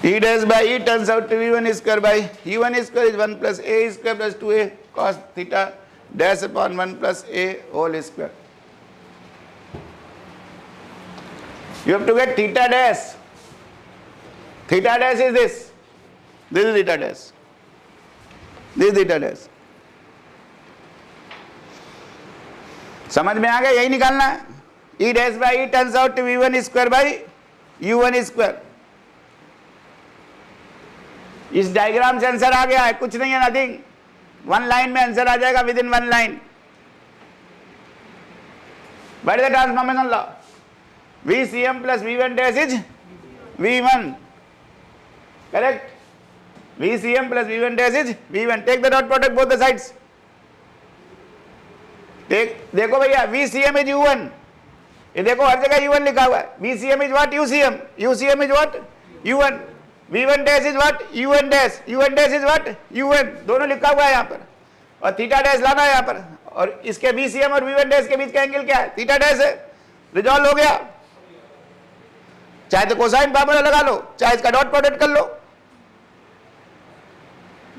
E dash by E turns out to be E1 square by E1 square is 1 plus A square plus 2A cos theta dash upon 1 plus A whole square. You have to get theta dash. Theta dash is this. This is theta dash. This is theta dash. समझ में आ गया? यही निकालना है. E dash by E turns out to be E1 square by U1 square. इस diagram से answer आ गया है. कुछ नहीं है, नथिंग. 1 लाइन में आंसर आ जाएगा with in 1 line. What is the transformation law? VCM plus V1 dash is V1. Correct? VCM plus V1 dash is V1. Take the dot product both the sides. देखो भैया, VCM is U1. ये देखो हर जगह U1 लिखा हुआ है. VCM is what? UCM. UCM is what? U1. V1 dash is what? U1 dash. U1 dash is what? U1. दोनों लिखा हुआ है यहाँ पर. और थीटा डैश लाना है यहाँ पर. और इसके VCM और V1 dash के बीच का एंगल क्या है? थीटा डैश है. रिजॉल्व हो गया. चाहे तो कोसाइन फार्मूला लगा लो, चाहे इसका डॉट प्रोडक्ट कर लो.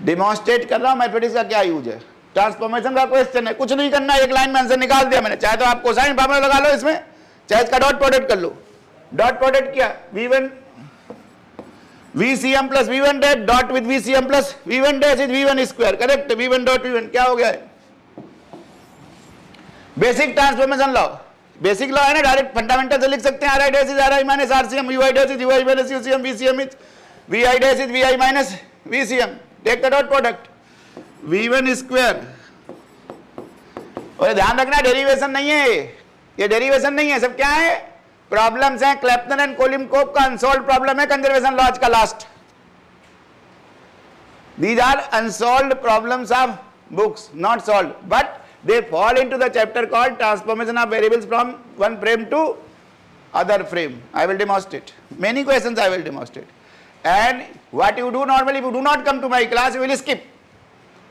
डिमॉन्स्ट्रेट कर रहा हूं मैथमेटिक्स का क्या यूज है. ट्रांसफॉर्मेशन का क्वेश्चन है, कुछ नहीं करना. एक लाइन में आंसर निकाल दिया मैंने. चाहे तो आप कोसाइन फार्मूला लगा लो इसमें, चाहे इसका डॉट प्रोडक्ट कर लो. डॉट प्रोडक्ट क्या? V1 VCM plus V1 dash dot with VCM plus V1 dash is V1 square. Correct? V1 dot V1 क्या हो गया है? Basic transformation law. Basic law है ना, डायरेक्ट फंडामेंटल से लिख सकते हैं. RI dash is RI minus RCM, UI dash is UI minus UCM, VCM is VI dash is VI minus VCM. Take the dot product. V1 square. और ध्यान रखना, derivation नहीं है ये डेरिवेशन नहीं है. सब क्या है? प्रॉब्लम्स हैं. क्लेप्टन एंड कोलिमकोव का अनसॉल्व्ड प्रॉब्लम है कंजर्वेशन लॉज का last. These are unsolved problems of books, not solved, but they fall into the chapter called transformation of variables from one frame to other frame. I will demonstrate. Many questions I will demonstrate. And what you do normally, if you do not come to my class, you will skip.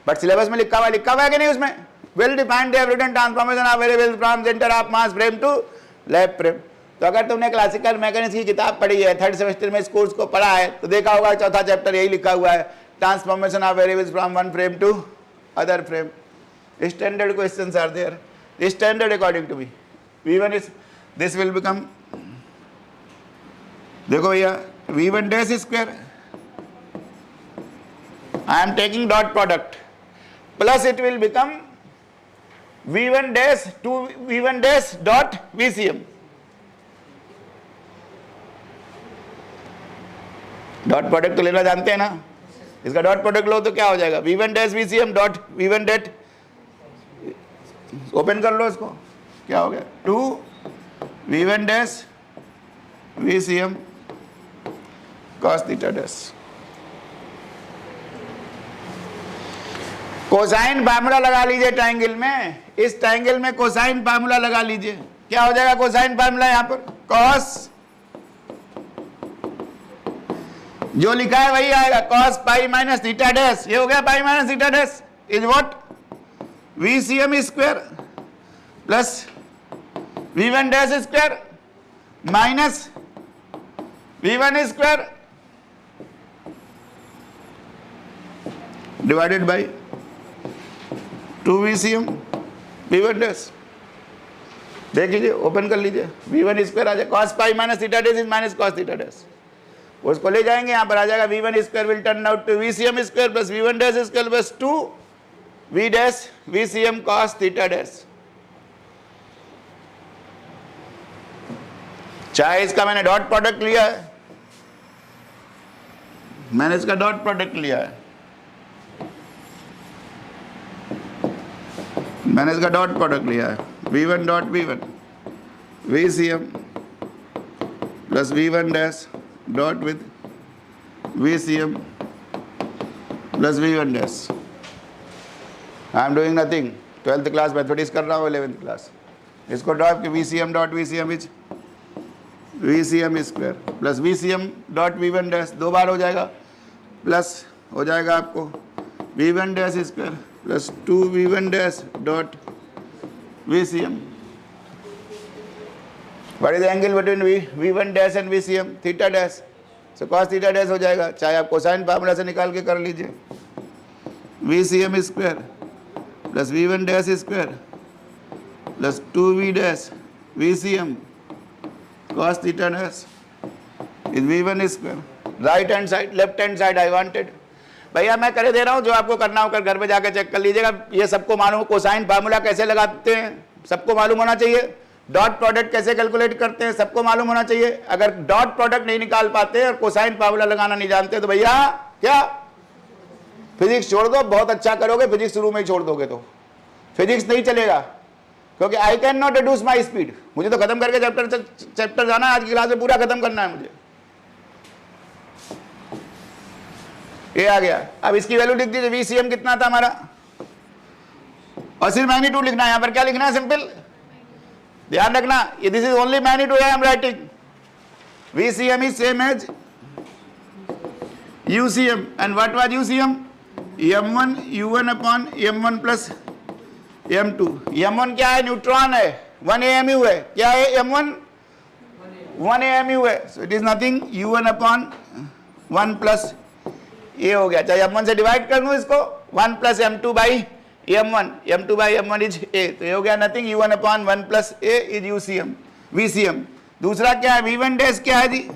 But syllabus में लिखा हुआ है कि नहीं उसमें? Well defined, they have written transformation of variables from center of mass frame to left frame. तो अगर तुमने क्लासिकल मैकेनिक्स की किताब पढ़ी है, थर्ड सेमेस्टर में इस कोर्स को पढ़ा है, तो देखा होगा चौथा चैप्टर यही लिखा हुआ है, transformation of variables from one frame to other frame. Standard questions are there. Standard according to me. V1 is, this will become, देखो भैया, V1 dash square, I am taking dot product, plus it will become V1 dash to V1 dash dot VCM. Dot product तो लेना जानते हैं ना, इसका dot product लो तो क्या हो जाएगा, V1 dash VCM dot V1 dash, open कर लो इसको, क्या हो गया, 2 V1 dash VCM cos theta dash. Cosine formula लगा लीजिए ट्रायंगल में, इस ट्रायंगल में कोसाइन फार्मूला लगा लीजिए, क्या हो जाएगा कोसाइन फार्मूला यहां पर, cos, जो लिखा है वही आएगा, cos pi minus theta dash, ये हो गया पाई minus theta dash is what, VCM square plus V1 dash square minus V1 square divided by 2 VCM V1 dash. देख लीजिए, ओपन कर लीजिए, V1 स्क्वायर आ जाए, cos pi minus theta dash is minus cos theta dash, उसको ले जाएंगे, यहां पर आ जाएगा V1 square will turn out to VCM square plus V1 dash square plus 2 V dash VCM cos theta dash. चाहे इसका मैंने डॉट प्रोडक्ट लिया है, मैंने इसका डॉट प्रोडक्ट लिया है, मैंने इसका डॉट प्रोडक्ट लिया है, V1 dot V1 VCM plus V1 dash dot with VCM plus V1 dash. I am doing nothing, 12th class mathematics कर रहा हूँ, 11th क्लास, इसको ड्रॉप कि VCM dot VCM is VCM square plus VCM dot V1 dash, दो बार हो जाएगा, plus हो जाएगा आपको V1 dash square plus 2 V1 dash dot VCM. What is the angle between V1 dash and VCM? Theta dash, so cos theta dash हो जाएगा, चाहे आप कोसाइन फार्मूला से निकाल के कर लीजिए, VCM square plus V1 dash square plus 2V dash VCM cos theta dash is V1 square. Right hand side, left hand side I wanted. भैया मैं करे दे रहा हूँ, जो आपको करना होकर घर पे जाकर चेक कर लीजिएगा, ये सबको मालूम, कोसाइन फार्मूला कैसे लगाते हैं सबको मालूम होना चाहिए, डॉट प्रोडक्ट कैसे कैलकुलेट करते हैं सबको मालूम होना चाहिए. अगर डॉट प्रोडक्ट नहीं निकाल पाते और कोसाइन फार्मूला लगाना नहीं जानते तो भैया क्या फिजिक्स छोड़ दो, बहुत अच्छा करोगे, फिजिक्स शुरू में ही छोड़ दोगे तो फिजिक्स नहीं चलेगा, क्योंकि I can not reduce my speed, मुझे तो खत्म करके चैप्टर जाना है, आज की क्लास में पूरा खत्म करना है मुझे. ये आ गया, अब इसकी वैल्यू लिख दीजिए, VCM कितना था हमारा, और सिर्फ मैग्नीट्यूड लिखना है, यहां पर क्या लिखना है, सिंपल ध्यान रखना, ये this is only magnitude I am writing. VCM is same as UCM, and what was UCM, M1 U1 upon M1 plus M2. M1 क्या है, न्यूट्रॉन है, 1 AMU है, क्या है M1 1 AMU है, so it is nothing U1 upon 1 plus ये हो गया, चाहे M1 से डिवाइड कर लूं इसको, 1 plus M2 by M1, M2 by M1 is A, तो ये हो गया nothing U1 upon 1 plus A is UCM VCM. दूसरा क्या है, V1 डैश क्या है जी,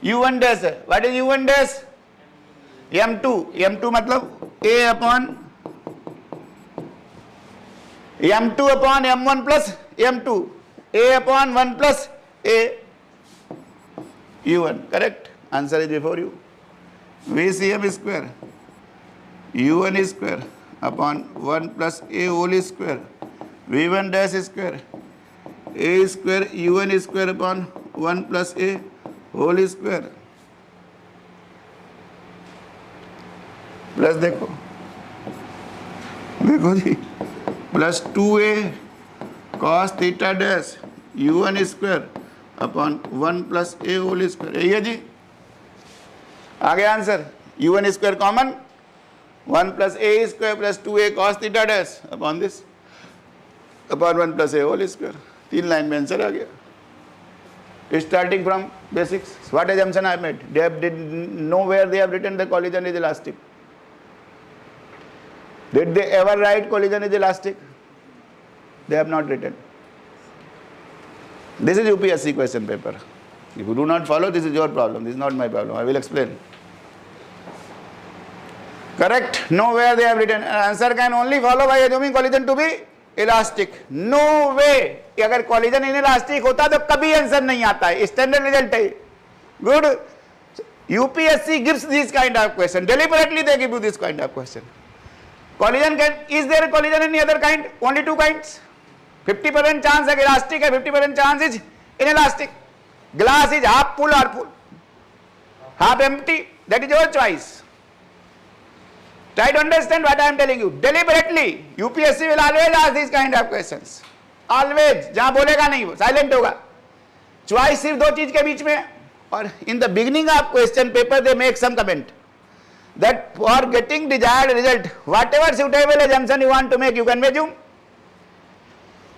U1 डैश है, what is U1 dash, M2 मतलब A upon M2 upon M1 plus M2, A upon 1 plus A U1, correct, answer is before you. VCM square U1 square upon 1 plus A whole square V1 dash square A square U1 square upon 1 plus A whole square plus देखो जी plus 2a cos theta dash u1 square upon 1 plus a whole square, यही है जी। आ गया answer. u1 square common, 1 plus a square plus 2a cos theta dash upon this upon 1 plus a whole square. 3 line में answer आ गया। Starting from basics, what assumption I made? They did nowhere they have written the collision is elastic. Did they ever write collision is elastic? They have not written. This is UPSC question paper. If you do not follow, this is your problem. This is not my problem. I will explain. Correct? Nowhere they have written. Answer can only follow by assuming collision to be elastic. No way. अगर collision inelastic होता तो कभी answer नहीं आता है. Standard result है. Good. UPSC gives this kind of question. Deliberately they give you this kind of question. Collision can, is there a collision any other kind? Only two kinds. 50% chance है elastic है, 50% chance is inelastic. Glass is half full or full, half empty. That is your choice. Try to understand what I am telling you. Deliberately, UPSC will always ask these kind of questions. Always. जहाँ बोलेगा नहीं वो silent होगा. Choice सिर्फ दो चीज के बीच में है. और in the beginning of question paper they make some comment that for getting desired result, whatever suitable assumption you want to make, you can assume.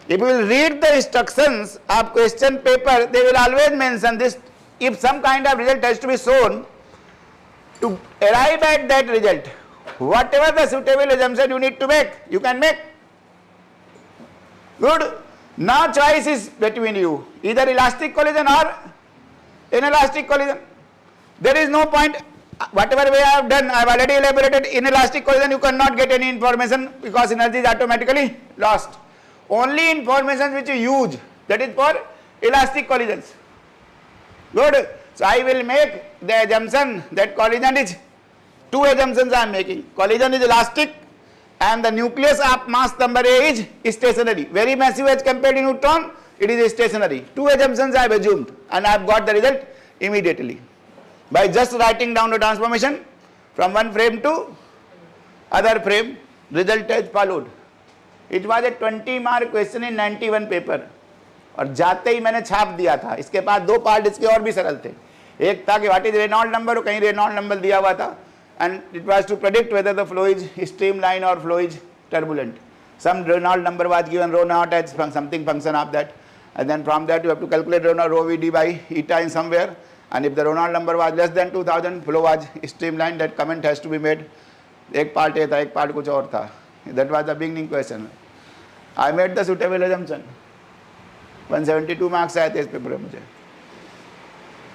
If you will read the instructions of question paper, they will always mention this. If some kind of result has to be shown, to arrive at that result, whatever the suitable assumption you need to make, you can make. Good. Now choice is between you, either elastic collision or inelastic collision. There is no point. Whatever way I have done, I have already elaborated. Inelastic collision, you cannot get any information because energy is automatically lost. Only information which you use, that is for elastic collisions. Good. So I will make the assumption that collision is, two assumptions I am making. Collision is elastic and the nucleus of mass number A is stationary. Very massive as compared to neutron, it is stationary. Two assumptions I have assumed and I have got the result immediately. By just writing down the transformation from one frame to other frame, result has followed. It was a 20 mark question in 91 paper. और जाते ही मैंने छाप दिया था. इसके बाद दो part इसके और भी सरल थे. एक था कि व्हाट इज रेनॉल्ड नंबर, कहीं रेनॉल्ड नंबर दिया हुआ था and it was to predict whether the flow is streamline or flow is turbulent. Some Reynolds number was given, rho naught as something function of that, and then from that you have to calculate rho vd by eta in somewhere, and if the Reynolds number was less than 2000, flow was streamline. That comment has to be made. एक part ये था, एक part कुछ और था. That was the beginning question. I made the suitable assumption. 172 marks आए थे इस पेपर में मुझे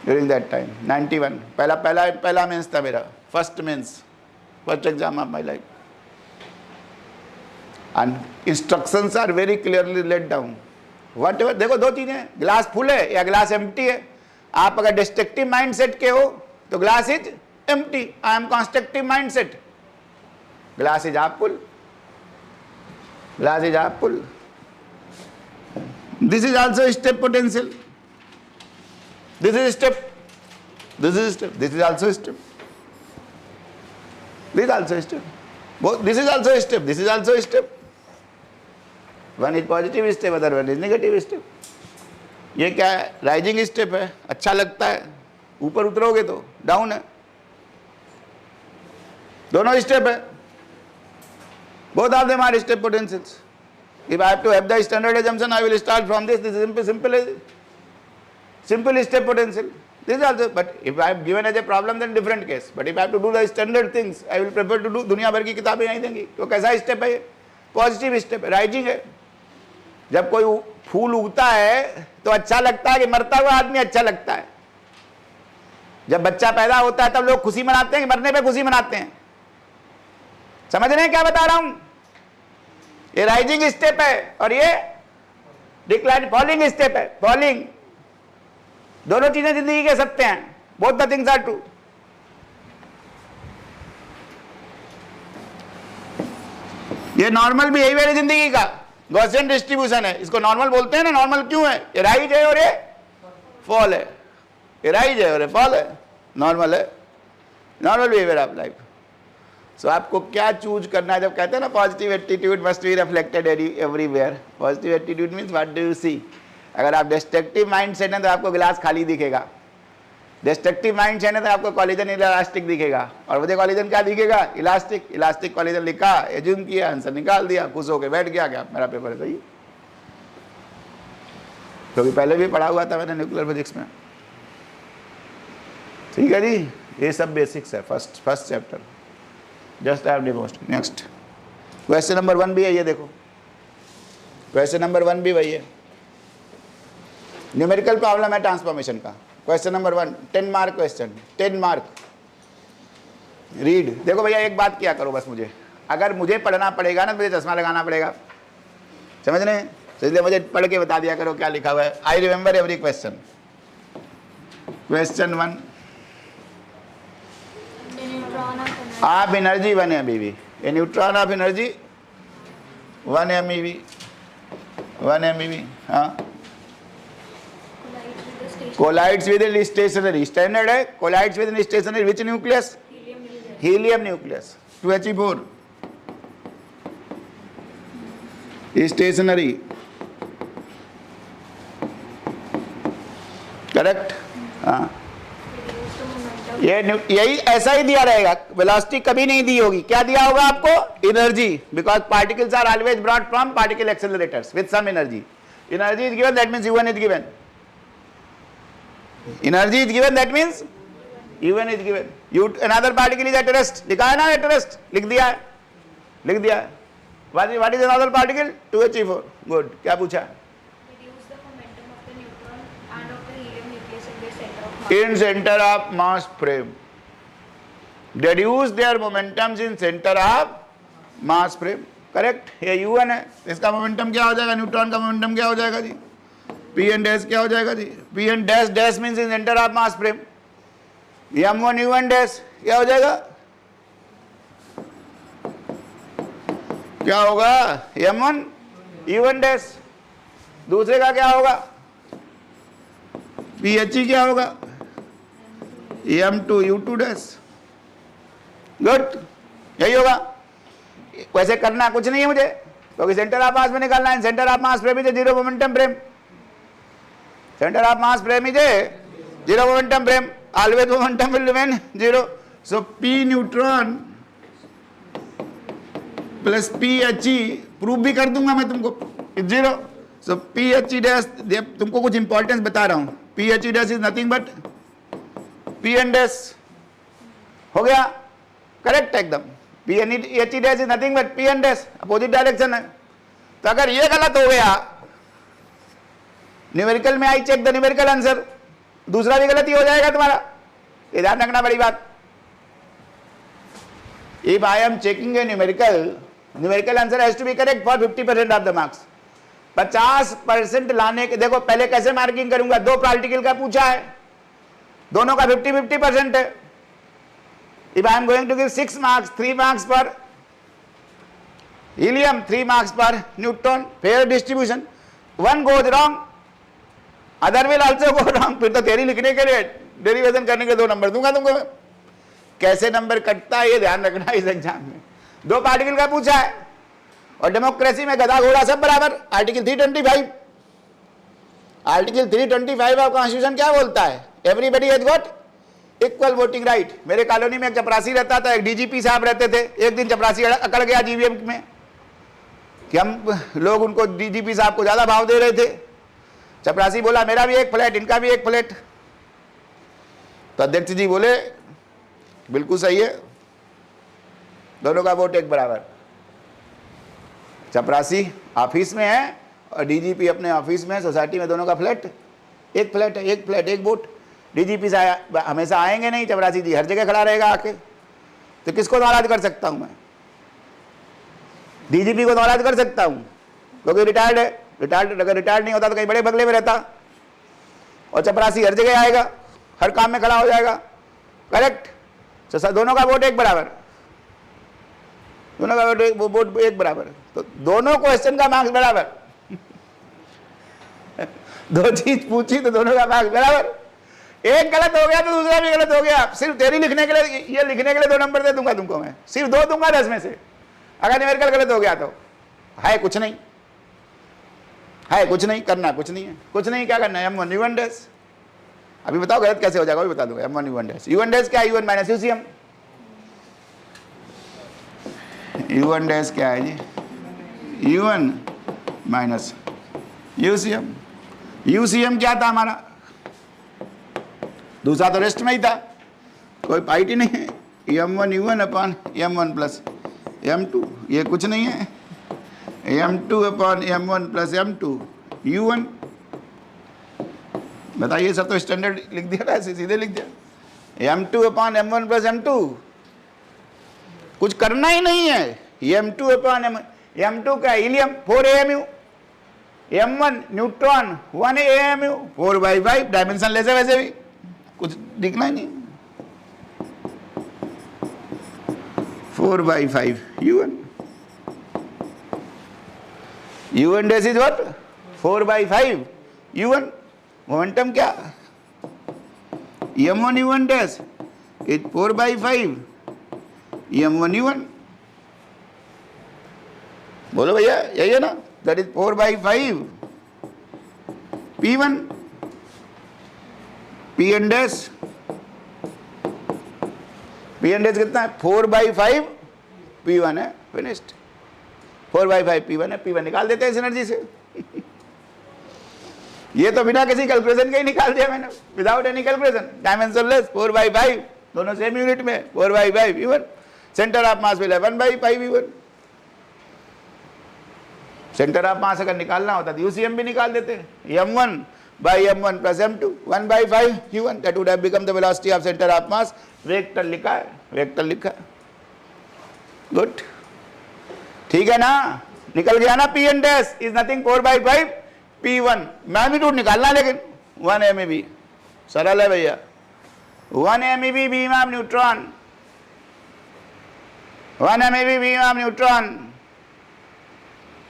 during that time. 91 पहला मेंस था मेरा, first means, first exam of my life. And instructions are very clearly laid down. Whatever, देखो दो चीजें, ग्लास फुल है या ग्लास एम्प्टी है. आप अगर डिस्ट्रक्टिव माइंडसेट के हो तो glass is empty. I am constructive mindset. Glass is half full, glass is half full. This is also step potential. This is step. This is step. This is also step. This is also step. Both. This is also step. This is also step. One is positive step, other one is negative step. ये क्या है? Rising step है. अच्छा लगता है. ऊपर उतरोगे तो down है. दोनों स्टेप है. Both of them are step potentials. If I have to have the standard assumption, I will start from this. This is simple step potential. This is also, but if I am given as a problem, then different case. But if I have to do the standard things, I will prefer to do. दुनिया भर की किताबें नहीं देंगी. तो कैसा step है? Positive step है, राइजिंग है. जब कोई फूल उगता है तो अच्छा लगता है कि मरता हुआ आदमी अच्छा लगता है. जब बच्चा पैदा होता है तब लोग खुशी मनाते हैं कि मरने पे खुशी मनाते हैं. समझ रहे हैं क्या बता रहा हूं? ये राइजिंग स्टेप है और ये डिक्लाइन फॉलिंग स्टेप है. फॉलिंग, दोनों चीजें जिंदगी के सत्य हैं. Both the things are true. ये नॉर्मल भी यही वाली जिंदगी का गॉसियन डिस्ट्रीब्यूशन है. इसको नॉर्मल बोलते हैं ना. नॉर्मल क्यों है? ये राइज है और ये फॉल है. ये राइज है और ये फॉल है. नॉर्मल है, normal behaviour of life. So आपको क्या चूज करना है? जब कहते हैं ना positive attitude must be reflected everywhere, positive attitude means what do you see? अगर आप डिस्ट्रक्टिव माइंड सेट है तो आपको गिलास खाली दिखेगा, डिस्ट्रक्टिव माइंड सेट है तो आपको कॉलिजन इलास्टिक दिखेगा, और मुझे कॉलिजन क्या दिखेगा? इलास्टिक। इलास्टिक कॉलिजन लिखा, एज्यूम किया, आंसर निकाल दिया, खुश होकर बैठ गया, क्या मेरा पेपर सही। क्योंकि पहले भी पढ़ा हुआ था मैंने न्यूक्लियर फिजिक्स में। ठीक है जी, ये सब बेसिक्स है first chapter, just I have डिमोस्ट। नेक्स्ट क्वेश्चन नंबर 1 भी है, ये देखो क्वेश्चन नंबर 1 भी वही है, न्यूमेरिकल प्रॉब्लम है ट्रांसफॉर्मेशन का। Question number 1 10 mark question, 10 mark. Read. देखो भैया एक बात किया करो बस, मुझे अगर मुझे पढ़ना पड़ेगा ना तो मुझे चश्मा लगाना पड़ेगा, समझ रहे हैं? तो इसलिए मुझे पढ़ के बता दिया करो क्या लिखा हुआ है। I remember every question. Question 1, आप energy 1 MeV, a neutron of energy 1 MeV, 1 MeV। हाँ, कोलाइड्स विद स्टेशनरी, स्टैंडर्ड है, collides with stationary which nucleus? Helium nucleus, 2He4 stationary, correct. हाँ, यही ऐसा ही दिया रहेगा, वेलोसिटी कभी नहीं दी होगी। क्या दिया होगा आपको? Energy, because particles are always brought from particle accelerators with some energy. Energy is given, that means U1 is given. Energy is given, that means U1 is given. Another particle is at rest, लिखा है ना at rest, लिख दिया है, लिख दिया है। What is another particle? 2He4। Good. क्या पूछा? in center of mass frame, reduce their momentums in center of mass frame, correct. ये U1 है, इसका मोमेंटम क्या हो जाएगा? न्यूट्रॉन का मोमेंटम क्या हो जाएगा जी? P(n) क्या हो जाएगा जी? P(n) dash means in centre of mass frame, M1 U1 dash क्या हो जाएगा? क्या होगा? M1 U1 dash. दूसरे का क्या होगा? PHE क्या होगा? M2 U2 dash. गुड, यही होगा। वैसे करना कुछ नहीं है मुझे, क्योंकि सेंटर ऑफ मास में निकालना है। Centre of mass frame is zero momentum frame, centre of mass frame is zero momentum frame, always momentum will remain zero. So P neutron plus PHE, prove भी कर दूंगा मैं तुमको, जीरो। सो PHE डैश, तुमको कुछ इंपॉर्टेंस बता रहा हूं, PHE dash is nothing but P(n) dash. हो गया, करेक्ट एकदम। PHE dash is nothing but P(n) dash, opposite direction है। तो अगर ये गलत हो गया न्यूमेरिकल में, I check the numerical answer, दूसरा भी गलत ही हो जाएगा तुम्हारा, ये ध्यान रखना बड़ी बात। If I am checking a numerical answer has to be correct for 50% of the marks. 50% लाने के, देखो पहले कैसे मार्किंग करूंगा? 2 पार्टिकल का पूछा है, दोनों का 50-50% है। If I am going to give 6 marks, 3 marks पर हीलियम, 3 मार्क्स पर neutron, fair distribution. 1 goes wrong, other will also go wrong, फिर तो थ्योरी लिखने के लिए, डेरिवेशन करने के 2 नंबर दूंगा तुमको। कैसे नंबर कटता है ये ध्यान रखना इस एग्जाम में। 2 पार्टिकल का पूछा है, और डेमोक्रेसी में गधा घोड़ा सब बराबर। आर्टिकल 325, आर्टिकल 325 ऑफ कॉन्स्टिट्यूशन क्या बोलता है? Everybody has got equal voting right. मेरे कॉलोनी में एक चपरासी रहता था, एक DGP साहब रहते थे। एक दिन चपरासी अकड़ गया GVM में कि हम लोग उनको, DGP साहब को ज्यादा भाव दे रहे थे। चपरासी बोला मेरा भी एक फ्लैट, इनका भी एक फ्लैट। तो अध्यक्ष जी बोले बिल्कुल सही है, दोनों का वोट एक बराबर। चपरासी ऑफिस में है और DGP अपने ऑफिस में है, सोसाइटी में, दोनों का फ्लैट एक फ्लैट है, एक फ्लैट एक वोट। DGP साहब हमेशा आएंगे नहीं, चपरासी जी हर जगह खड़ा रहेगा आके, तो किसको नाराज कर सकता हूं मैं? DGP को नाराज कर सकता हूं क्योंकि रिटायर्ड है। रिटायर्ड, अगर रिटायर्ड नहीं होता तो कहीं बड़े बंगले में रहता। और चपरासी हर जगह आएगा, हर काम में खड़ा हो जाएगा, करेक्ट। तो दोनों का वोट एक बराबर, दोनों का वोट एक बराबर, तो दोनों क्वेश्चन का मार्क्स बराबर। 2 चीज पूछी तो दोनों का मार्क्स बराबर। एक गलत हो गया तो दूसरा भी गलत हो गया। सिर्फ तेरी लिखने के लिए, ये लिखने के लिए 2 नंबर दे दूंगा तुमको मैं, सिर्फ 2 दूंगा 10 में से। अगर न्यूमेरिकल गलत हो गया तो है कुछ नहीं, है कुछ नहीं, करना कुछ नहीं है, कुछ नहीं। क्या करना है? M1 U1 dash. अभी बताओ गलत कैसे हो जाएगा, अभी बता दूंगा। M1 U1 dash, U1 dash क्या है? U1 minus UCM। U1 dash क्या है जी? U1 minus UCM। UCM क्या था हमारा? दूसरा तो रेस्ट में ही था, कोई पाइट ही नहीं है। M1 U1 upon M1 plus M2, ये कुछ नहीं है। M2 upon M1 plus M2 U1। बताइए, सब तो स्टैंडर्ड लिख दिया था, ऐसे सीधे लिख दिया। M2 upon M1 plus M2, कुछ करना ही नहीं है। M2 अपॉन M2 का helium 4 AMU, M1 neutron 1 AMU, 4/5 dimension ले से वैसे भी कुछ दिखना ही नहीं। 4/5 U1। U1 dash is what? 4/5 U1। Momentum क्या? M1 U1 dash is 4/5 M1 U1। बोलो भैया, यही है ना? That is 4/5 P1 Pn dash. Pn dash कितना है? 4/5 P1 है, फिनिश्ड। 4/5 P1 है, P1 निकाल देते हैं इस एनर्जी से। ये तो बिना किसी कैलकुलेशन के ही निकाल दिया मैंने, विदाउट एनी कैलकुलेशन। डायमेंशनलेस 4/5, दोनों सेम यूनिट में, 4/5 E1। Centre of mass will है 1/5 E1। सेंटर ऑफ मास अगर निकालना होता तो UCM भी निकाल देते। M1 by M1 plus M2 1/5 U1, that would have become the velocity of center of mass। Vector लिखा है, वेक्टर लिखा है। गुड, ठीक है ना? निकल गया ना? Pn dash is nothing 4/5 P1। Magnitude निकालना लेकिन 1 MeV, सरल है भैया। 1 MeV beam of neutron, 1 MeV beam of neutron.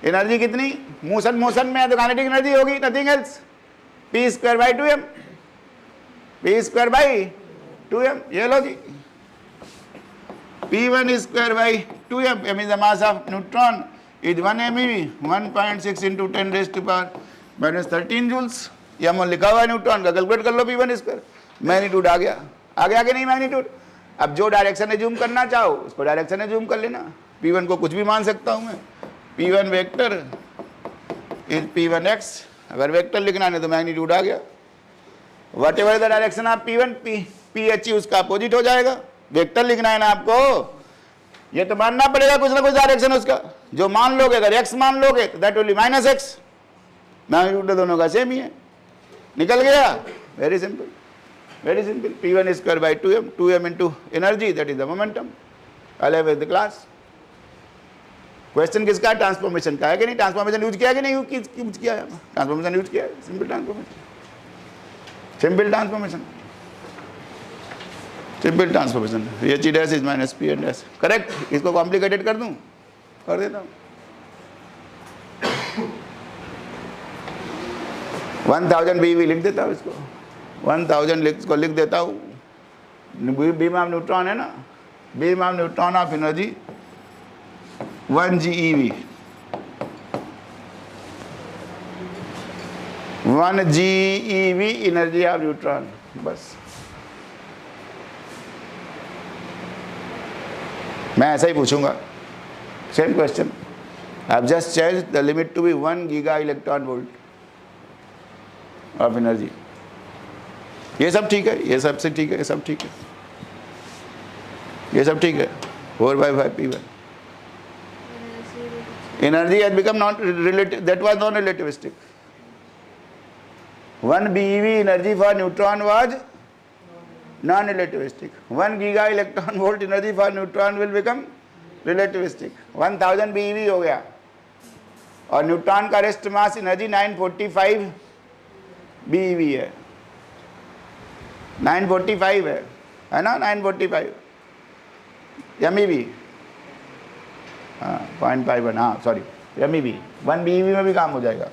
Energy कितनी? मोशन में है तो काइनेटिक एनर्जी होगी, नथिंग एल्स। P²/2m, P²/2m। ये लो जी, P1²/2m। m is the mass of neutron, is 1 MeV, 1.6 into 10 raised to power -13 joules। M1 लिखा हुआ है neutron का, कैलकुलेट कर लो P1²। मैग्नीट्यूड आ गया, आगे कि नहीं मैग्नीट्यूड? अब जो डायरेक्शन में जूम करना चाहो उसको डायरेक्शन में जूम कर लेना। P1 को कुछ भी मान सकता हूँ मैं। P1 vector is P1x। अगर वेक्टर लिखना है तो मैग्नीट्यूड आ गया। What ever the direction of P1, PHE उसका अपोजिट हो जाएगा। वेक्टर लिखना है ना आपको, ये तो मानना पड़ेगा कुछ ना कुछ डायरेक्शन उसका। जो मान लोगे, अगर x मान लोगे तो that will B -x। Magnitude दोनों का सेम ही है। निकल गया? Very simple, very simple. P1²/2m, 2m into energy, that is the momentum. अले विद द क्लास। क्वेश्चन किसका? ट्रांसफॉर्मेशन का है कि नहीं? ट्रांसफॉर्मेशन यूज किया कि नहीं? यूज किया है, ट्रांसफॉर्मेशन यूज किया है। Simple transformation, simple transformation, simple transformation. H dash is minus Pn dash, correct. इसको कॉम्प्लिकेटेड कर दूं? कर देता हूँ। 1000 BeV लिख देता हूँ इसको, 1000 लिख देता हूँ। बीम ऑफ न्यूट्रॉन है ना, beam of neutron of energy 1 GeV, 1 GeV energy of neutron. बस मैं ऐसा ही पूछूंगा, same question. I just change the limit to be 1 giga electron volt of energy. ये सब ठीक है, ये सब से ठीक है, ये सब ठीक है, ये सब ठीक है। 4/5 P1 energy has become non-relative, that was non-relativistic. 1 BeV energy for neutron was non-relativistic. 1 giga electron volt energy for neutron will become relativistic. 1000 BeV हो गया। और न्यूट्रॉन का रेस्ट मास एनर्जी 945 BeV है, 945 है ना? 945 MeV, हाँ 0.51, हाँ सॉरी MeV। 1 BeV में भी काम हो जाएगा,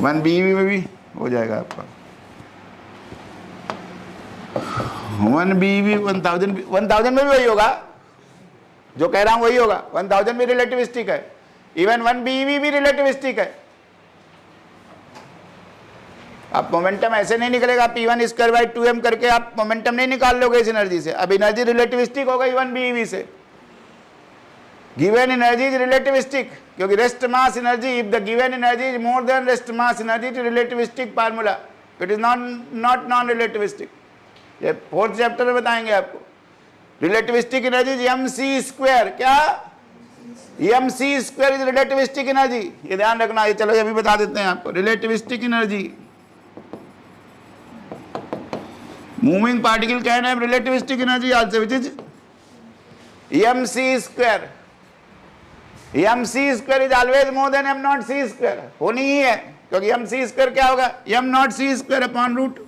1 BeV में भी हो जाएगा आपका। 1 BeV 1000 में भी वही होगा, जो कह रहा हूं वही होगा। 1000 भी रिलेटिविस्टिक है, इवन 1 BeV भी रिलेटिविस्टिक है। आप मोमेंटम ऐसे नहीं निकलेगा P1 स्क्वायर बाई 2m करके आप मोमेंटम नहीं निकाल लोगे इस एनर्जी से। अब एनर्जी रिलेटिविस्टिक होगा 1 BeV से। गिवन एनर्जी इज रिलेटिविस्टिक, क्योंकि rest mass energy, if the given energy is more than rest mass energy, it is relativistic formula, it is not non relativistic. ये 4th चैप्टर में बताएंगे आपको। Relativistic energy is mc square, क्या mc square is relativistic energy, ये ध्यान रखना। ये चलो ये भी बता देते हैं आपको। Relativistic energy, moving particle can have relativistic energy also which is mc square. mc square is always more than m naught c square, होनी ही है, क्योंकि mc स्क्वायर क्या होगा m naught c square upon root,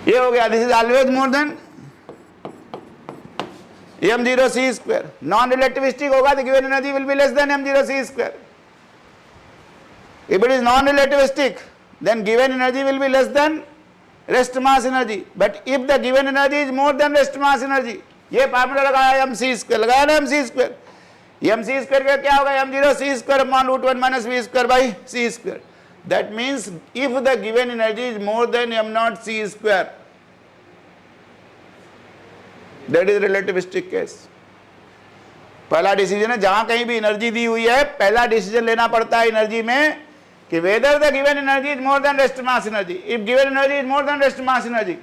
ये हो गया। This is always more than m0 c square. Non relativistic होगा तो given energy will be less than m0 c square. If it is non-relativistic, then given energy will be less than rest mass energy. But if the given energy is more than rest mass energy, ये formula लगाया mc square, लगाया ना mc square. mc square का क्या होगा m0 c square upon root 1 minus v square by c square. That means if the given energy is more than m naught c square, that is relativistic case. पहला decision है, जहां कहीं भी energy दी हुई है पहला डिसीजन लेना पड़ता है एनर्जी में कि whether the given energy is more than rest mass energy. If given energy is more than rest mass energy,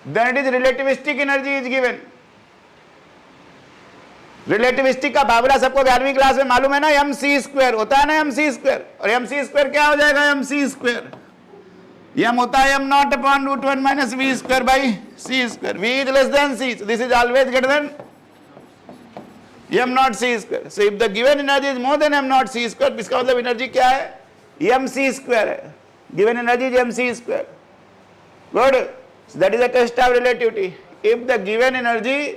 then it is relativistic energy is given. Relativistic का फार्मूला सबको 11वीं क्लास में मालूम है ना, mc स्क्वायर होता है ना, mc स्क्वायर। और mc स्क्वायर क्या हो जाएगा mc स्क्वायर, m होता है m naught upon root 1 minus v square by c square. v is less than c, this is always greater than m naught c square. So if the given energy is more than m naught c square, इसका मतलब energy क्या है mc square है। Given energy is mc square. Good, that is a test of relativity. If the given energy,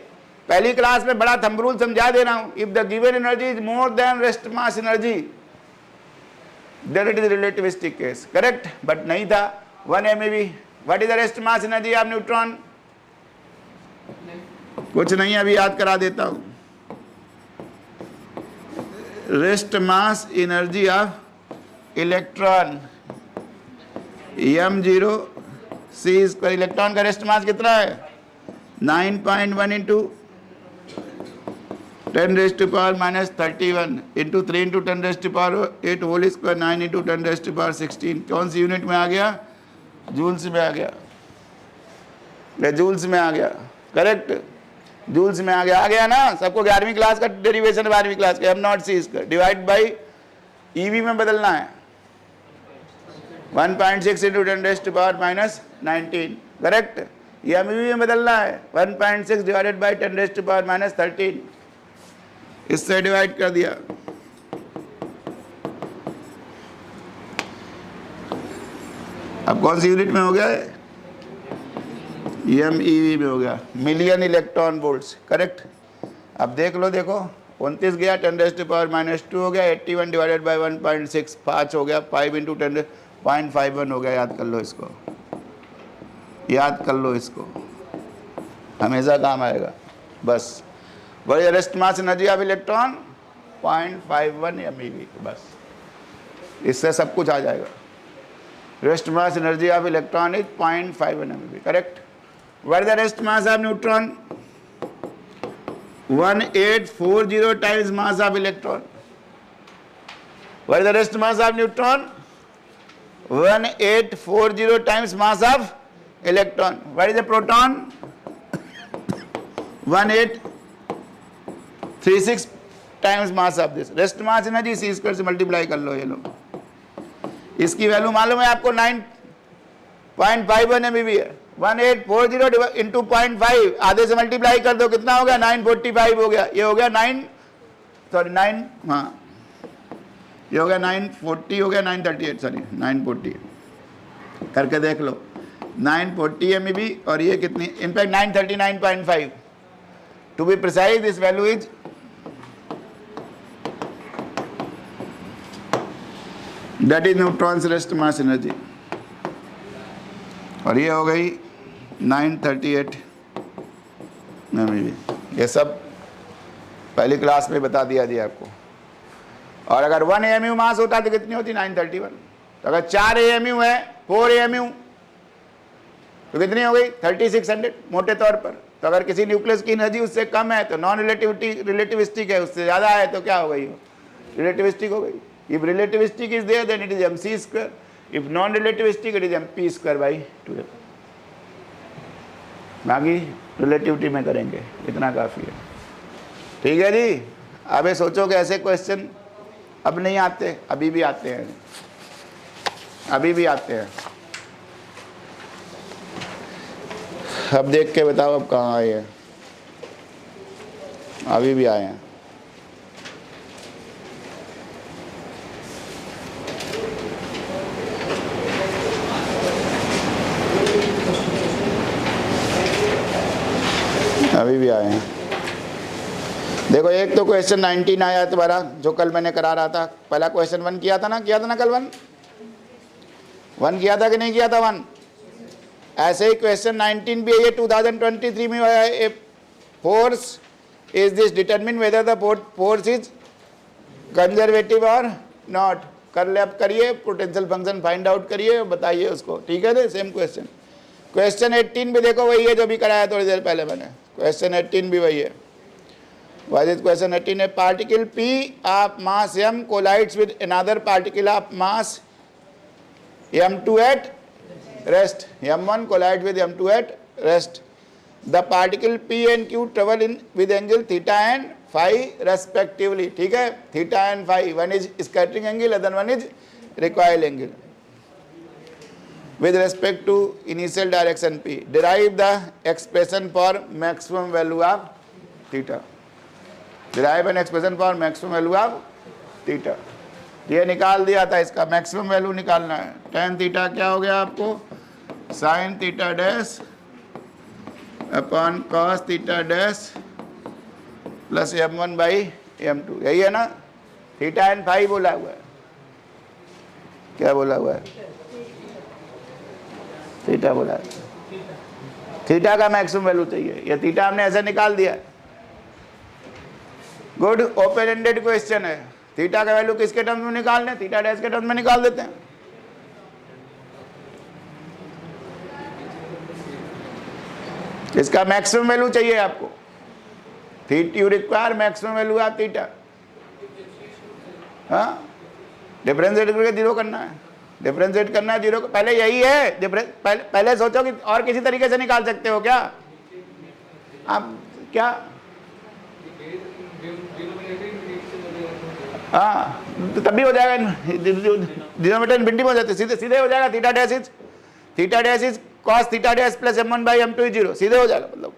पहली class में बड़ा thumb rule समझा दे रहा हूं, if the given energy is more than rest mass energy, then it is relativistic case. Correct, but नहीं था 1 MeV। What is the rest mass energy of neutron? कुछ नहीं, अभी याद करा देता हूं। Rest mass energy of electron m0 c square. Electron का रेस्ट मास कितना है 9.1 into 10 raise to power minus 31 into 3 into 10 raise to power 8 whole square 9 into 10 raise to power 16। कौन सी यूनिट में आ गया? जूल्स में आ गया, जूल्स में आ गया। करेक्ट, जूल्स में आ गया ना। सबको 11वीं क्लास का डेरिवेशन 12वीं क्लास का m naught c square divide by EV में बदलना है 1.6 into 10 raise to power minus 19। Correct, ये MEV में बदलना है 1.6 divided by 10 raise to power minus 13, इससे डिवाइड कर दिया। अब कौन सी यूनिट में हो गया है? MEV में हो गया, मिलियन इलेक्ट्रॉन वोल्ट्स। करेक्ट, अब देख लो, देखो 29 गया 10 रेज़ टू पावर माइनस 2 हो गया, 81 डिवाइडेड बाई 1.6 5 हो गया, 5 इंटू 10 0.51 हो गया। याद कर लो इसको, याद कर लो इसको, हमेशा काम आएगा। बस वही rest mass energy of electron 0.51 MeV, बस इससे सब कुछ आ जाएगा। Rest mass energy of electron is 0.51 MeV। Correct, what is the rest mass of neutron? 1840 times mass of electron. What is the rest mass of neutron? 1840 times mass of electron. What is the proton? 1836 times mass of this. Rest mass energy c square से multiply कर लो, ये लो। इसकी value मालूम है आपको 9.51 MeV है। 1840 into 0.5 आधे से मल्टीप्लाई कर दो, कितना हो गया 945 हो गया। ये हो गया 9 हाँ, ये हो गया 940 हो गया 938 सॉरी 940 करके देख लो 940 MeV और ये कितनी, in fact 939.5 to be precise. This value is that is neutron's rest mass energy. और ये हो गई 938 MeV। ये सब पहली क्लास में बता दिया जी आपको। और अगर 1 AMU मास होता तो कितनी होती? 931। तो अगर 4 AMU है, 4 AMU तो कितनी हो गई? 3600 मोटे तौर पर। तो अगर किसी न्यूक्लियस की एनर्जी उससे कम है तो नॉन रिलेटिविस्टिक है, उससे ज़्यादा है तो क्या हो गई? रिलेटिविस्टिक हो गई। If relativistic is there then it is mc², if non relativistic it is mp²/2। बाकी रिलेटिविटी में करेंगे, इतना काफ़ी है। ठीक है जी। अब ये सोचो कि ऐसे क्वेश्चन अब नहीं आते, अभी भी आते हैं, अभी भी आते हैं। अब देख के बताओ अब कहाँ आए हैं? अभी भी आए हैं। अभी भी आए हैं। देखो एक तो क्वेश्चन 19 आया तुम्हारा, जो कल मैंने करा रहा था। पहला क्वेश्चन 1 किया था ना कल 1 किया था कि नहीं किया था 1? ऐसे ही क्वेश्चन 19 भी ये 2023 में आया। A force is this determine whether the force is conservative और नॉट। कर ले, अब करिए, पोटेंशियल फंक्शन फाइंड आउट करिए, बताइए उसको। ठीक है ना? Same question. क्वेश्चन 18 भी देखो वही है जो भी कराया थोड़ी देर पहले मैंने। क्वेश्चन 18 भी वही है। What is question 18? A particle P of mass m collides with another particle of mass m2 at rest. m1 collides with m2 at rest. The particle P and Q travel in with angle theta and phi respectively. ठीक है? Theta and phi. One is scattering angle, other one is recoil angle. With respect to initial direction P, derive the expression for maximum value of theta. Derive an expression for maximum value of theta. ये निकाल दिया था, इसका maximum value निकालना है। tan theta क्या हो गया आपको? sin theta dash upon cos theta dash plus m1/m2। यही है ना? थीटा एंड फाई बोला हुआ है। क्या बोला हुआ है? थीटा बोला है। थीटा का मैक्सिमम वैल्यू चाहिए। ये थीटा हमने ऐसे निकाल दिया है। गुड, ओपन एंडेड क्वेश्चन है। थीटा का वैल्यू किसके टर्म्स में निकालने? थीटा डैश के टर्म्स में निकाल देते हैं। इसका मैक्सिमम वैल्यू चाहिए आपको। You require maximum value of theta. हाँ, डिफरेंशिएट करके जीरो करना है। डिफरेंशिएट करना है जीरो। पहले यही है। पहले सोचो कि और किसी तरीके से निकाल सकते हो क्या आप? क्या? हाँ, तो तभी हो जाएगा। डिनोमिनेटर इनफिनिटी में हो जाते, सीधे सीधे हो जाएगा। Theta dash is cos theta dash plus m1/m2 is 0। सीधे हो जाएगा। मतलब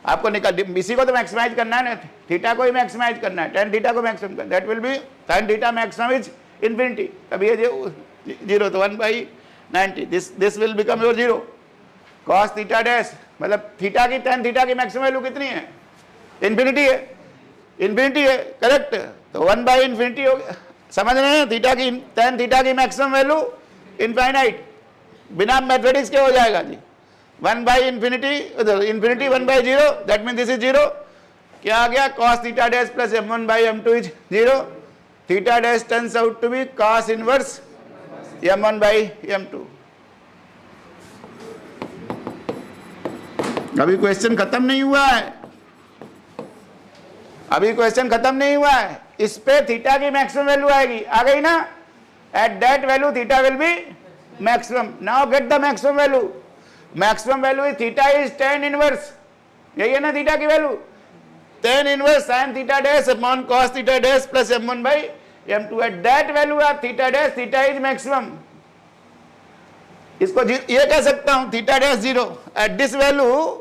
आपको निकाल, इसी को तो मैक्सिमाइज करना है ना, थीटा को ही मैक्सिमाइज करना है। tan थीटा को मैक्सिमम करना, that will B sin theta maximum is infinity. तभी ये 0 तो 1/90, this will become your 0। cos theta dash मतलब थीटा की tan थीटा की मैक्सिमम वैल्यू कितनी है? इनफिनिटी है। इनफिनिटी है, करेक्ट। तो 1/∞ हो गया। समझ रहे हैं? थीटा की tan थीटा की मैक्सिमम वैल्यू इनफाइनाइट, बिना मैथमेटिक्स के हो जाएगा जी। 1/∞, infinity 1/0, that mean this is 0। क्या आ गया? cos theta dash plus m1/m2 is 0। Theta dash turns out to be cos inverse m1/m2। अभी क्वेश्चन खत्म नहीं हुआ है। अभी क्वेश्चन खत्म नहीं हुआ है। इस पे थीटा की मैक्सिमम वैल्यू आएगी। आ गई ना? At that value theta will be maximum. Now get the maximum value. Maximum value is theta is tan inverse. यही है ना थीटा की value? tan inverse sin theta dash upon cos theta dash plus m1/m2। At that value of theta dash theta is maximum. इसको ये कह सकता हूं theta dash 0 at this value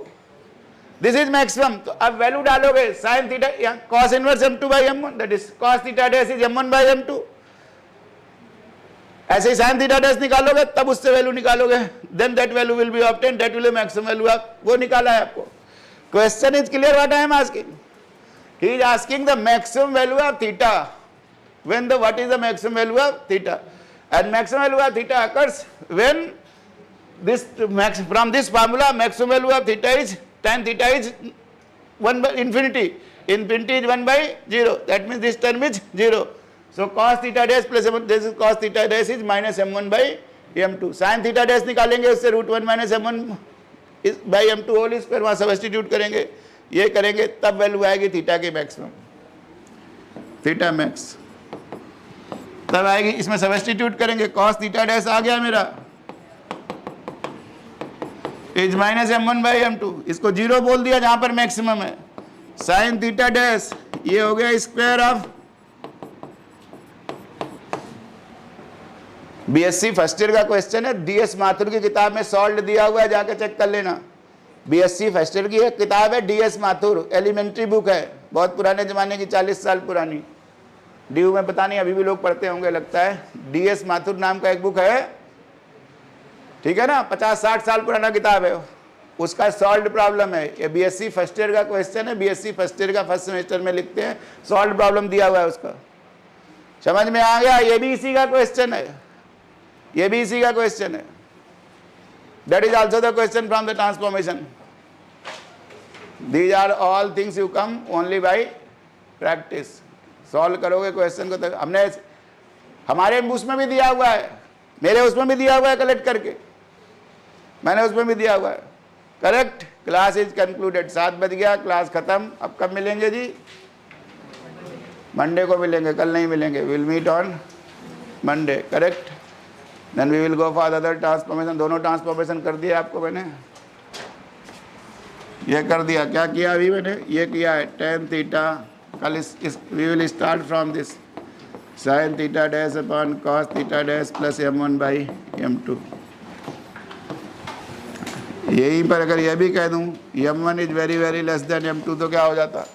this is maximum. तो अब वैल्यू डालोगे sin theta cos inverse m2/m1, that is cos theta dash is m1/m2। ऐसे ही sin theta dash निकालोगे तब उससे वैल्यू निकालोगे, then that value will be obtain, that will be maximum value of. वो निकाला है आपको। Question is clear what I am asking? He is asking the maximum value of theta when the what is the maximum value of theta. and maximum value of theta occurs when this from this formula maximum value of theta is tan theta is 1 by infinity. Infinity is 1 by 0. That means this term is 0. So cos theta dash plus m1, this is cos theta dash is minus m1 by m2. Sin theta dash निकालेंगे उससे √1 minus m1 by m2 whole square, वहाँ substitute करेंगे, ये करेंगे, तब value आएगी theta की maximum, theta max तब आएगी। इसमें सब्स्टिट्यूट करेंगे, cos थीटा डैश आ गया मेरा is minus m1 by m2, इसको 0 बोल दिया जहां पर मैक्सिमम है। साइन थीटा डैश ये हो गया square of BSc first year का क्वेश्चन है, डीएस माथुर की किताब में सॉल्व दिया हुआ है, जाके चेक कर लेना। बीएससी फर्स्ट ईयर की एक किताब है, डीएस माथुर, एलिमेंट्री बुक है, बहुत पुराने जमाने की, 40 साल पुरानी। डीयू में पता नहीं अभी भी लोग पढ़ते होंगे लगता है। डीएस माथुर नाम का एक बुक है, ठीक है ना, 50-60 साल पुराना किताब है, उसका सॉल्व प्रॉब्लम है। ये बीएससी फर्स्ट ईयर का क्वेश्चन है, बीएससी फर्स्ट ईयर का फर्स्ट सेमेस्टर में लिखते हैं, सॉल्व प्रॉब्लम दिया हुआ है उसका। समझ में आ गया? ये भी इसी का क्वेश्चन है, ये भी इसी का क्वेश्चन है। That is also the question from the transformation. These are all things you come only by practice. Solve करोगे क्वेश्चन को, तो हमने हमारे उसमें भी दिया हुआ है, मेरे उसमें भी दिया हुआ है कलेक्ट करके, मैंने उसमें भी दिया हुआ है। करेक्ट। Class is concluded. 7 बज गया, क्लास खत्म। अब कब मिलेंगे जी? मंडे को मिलेंगे, कल नहीं मिलेंगे। Will meet on Monday. Correct. Then we will go for the other transformation. दोनों ट्रांसफॉर्मेशन कर दिया आपको मैंने, ये कर दिया। क्या किया अभी मैंने? ये किया है tan थीटा। कल इस we will start from this sin theta dash upon cos theta dash plus m1 by m2। यहीं पर अगर यह भी कह दूं m1 is very very less than m2 तो क्या हो जाता?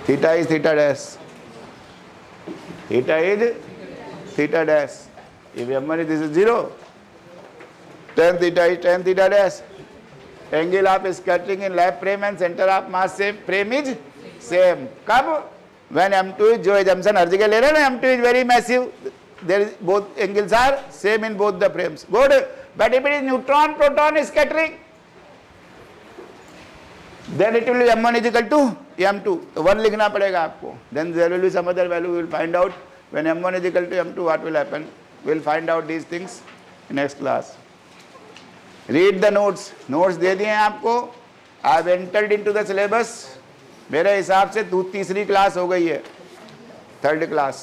Theta is theta dash, theta is theta dash. If m1 is 0, tan theta is tan theta dash. Angle of scattering in lab frame and center of mass same frame is same. कब? When m2 is, जो assumption हर जगह ले रहे हैं ना, m2 is very massive, there is both angles are same in both the frames. Good. But if it is neutron proton scattering, then it will be m1 is equal to m2. तो 1 लिखना पड़ेगा आपको. Then there will be some other value we will find out. When m1 is equal to m2, what will happen? We will find out these things in next class. Read the notes. Notes दे दिए हैं आपको. I have entered into the syllabus. मेरे हिसाब से 3rd class हो गई है, 3rd class.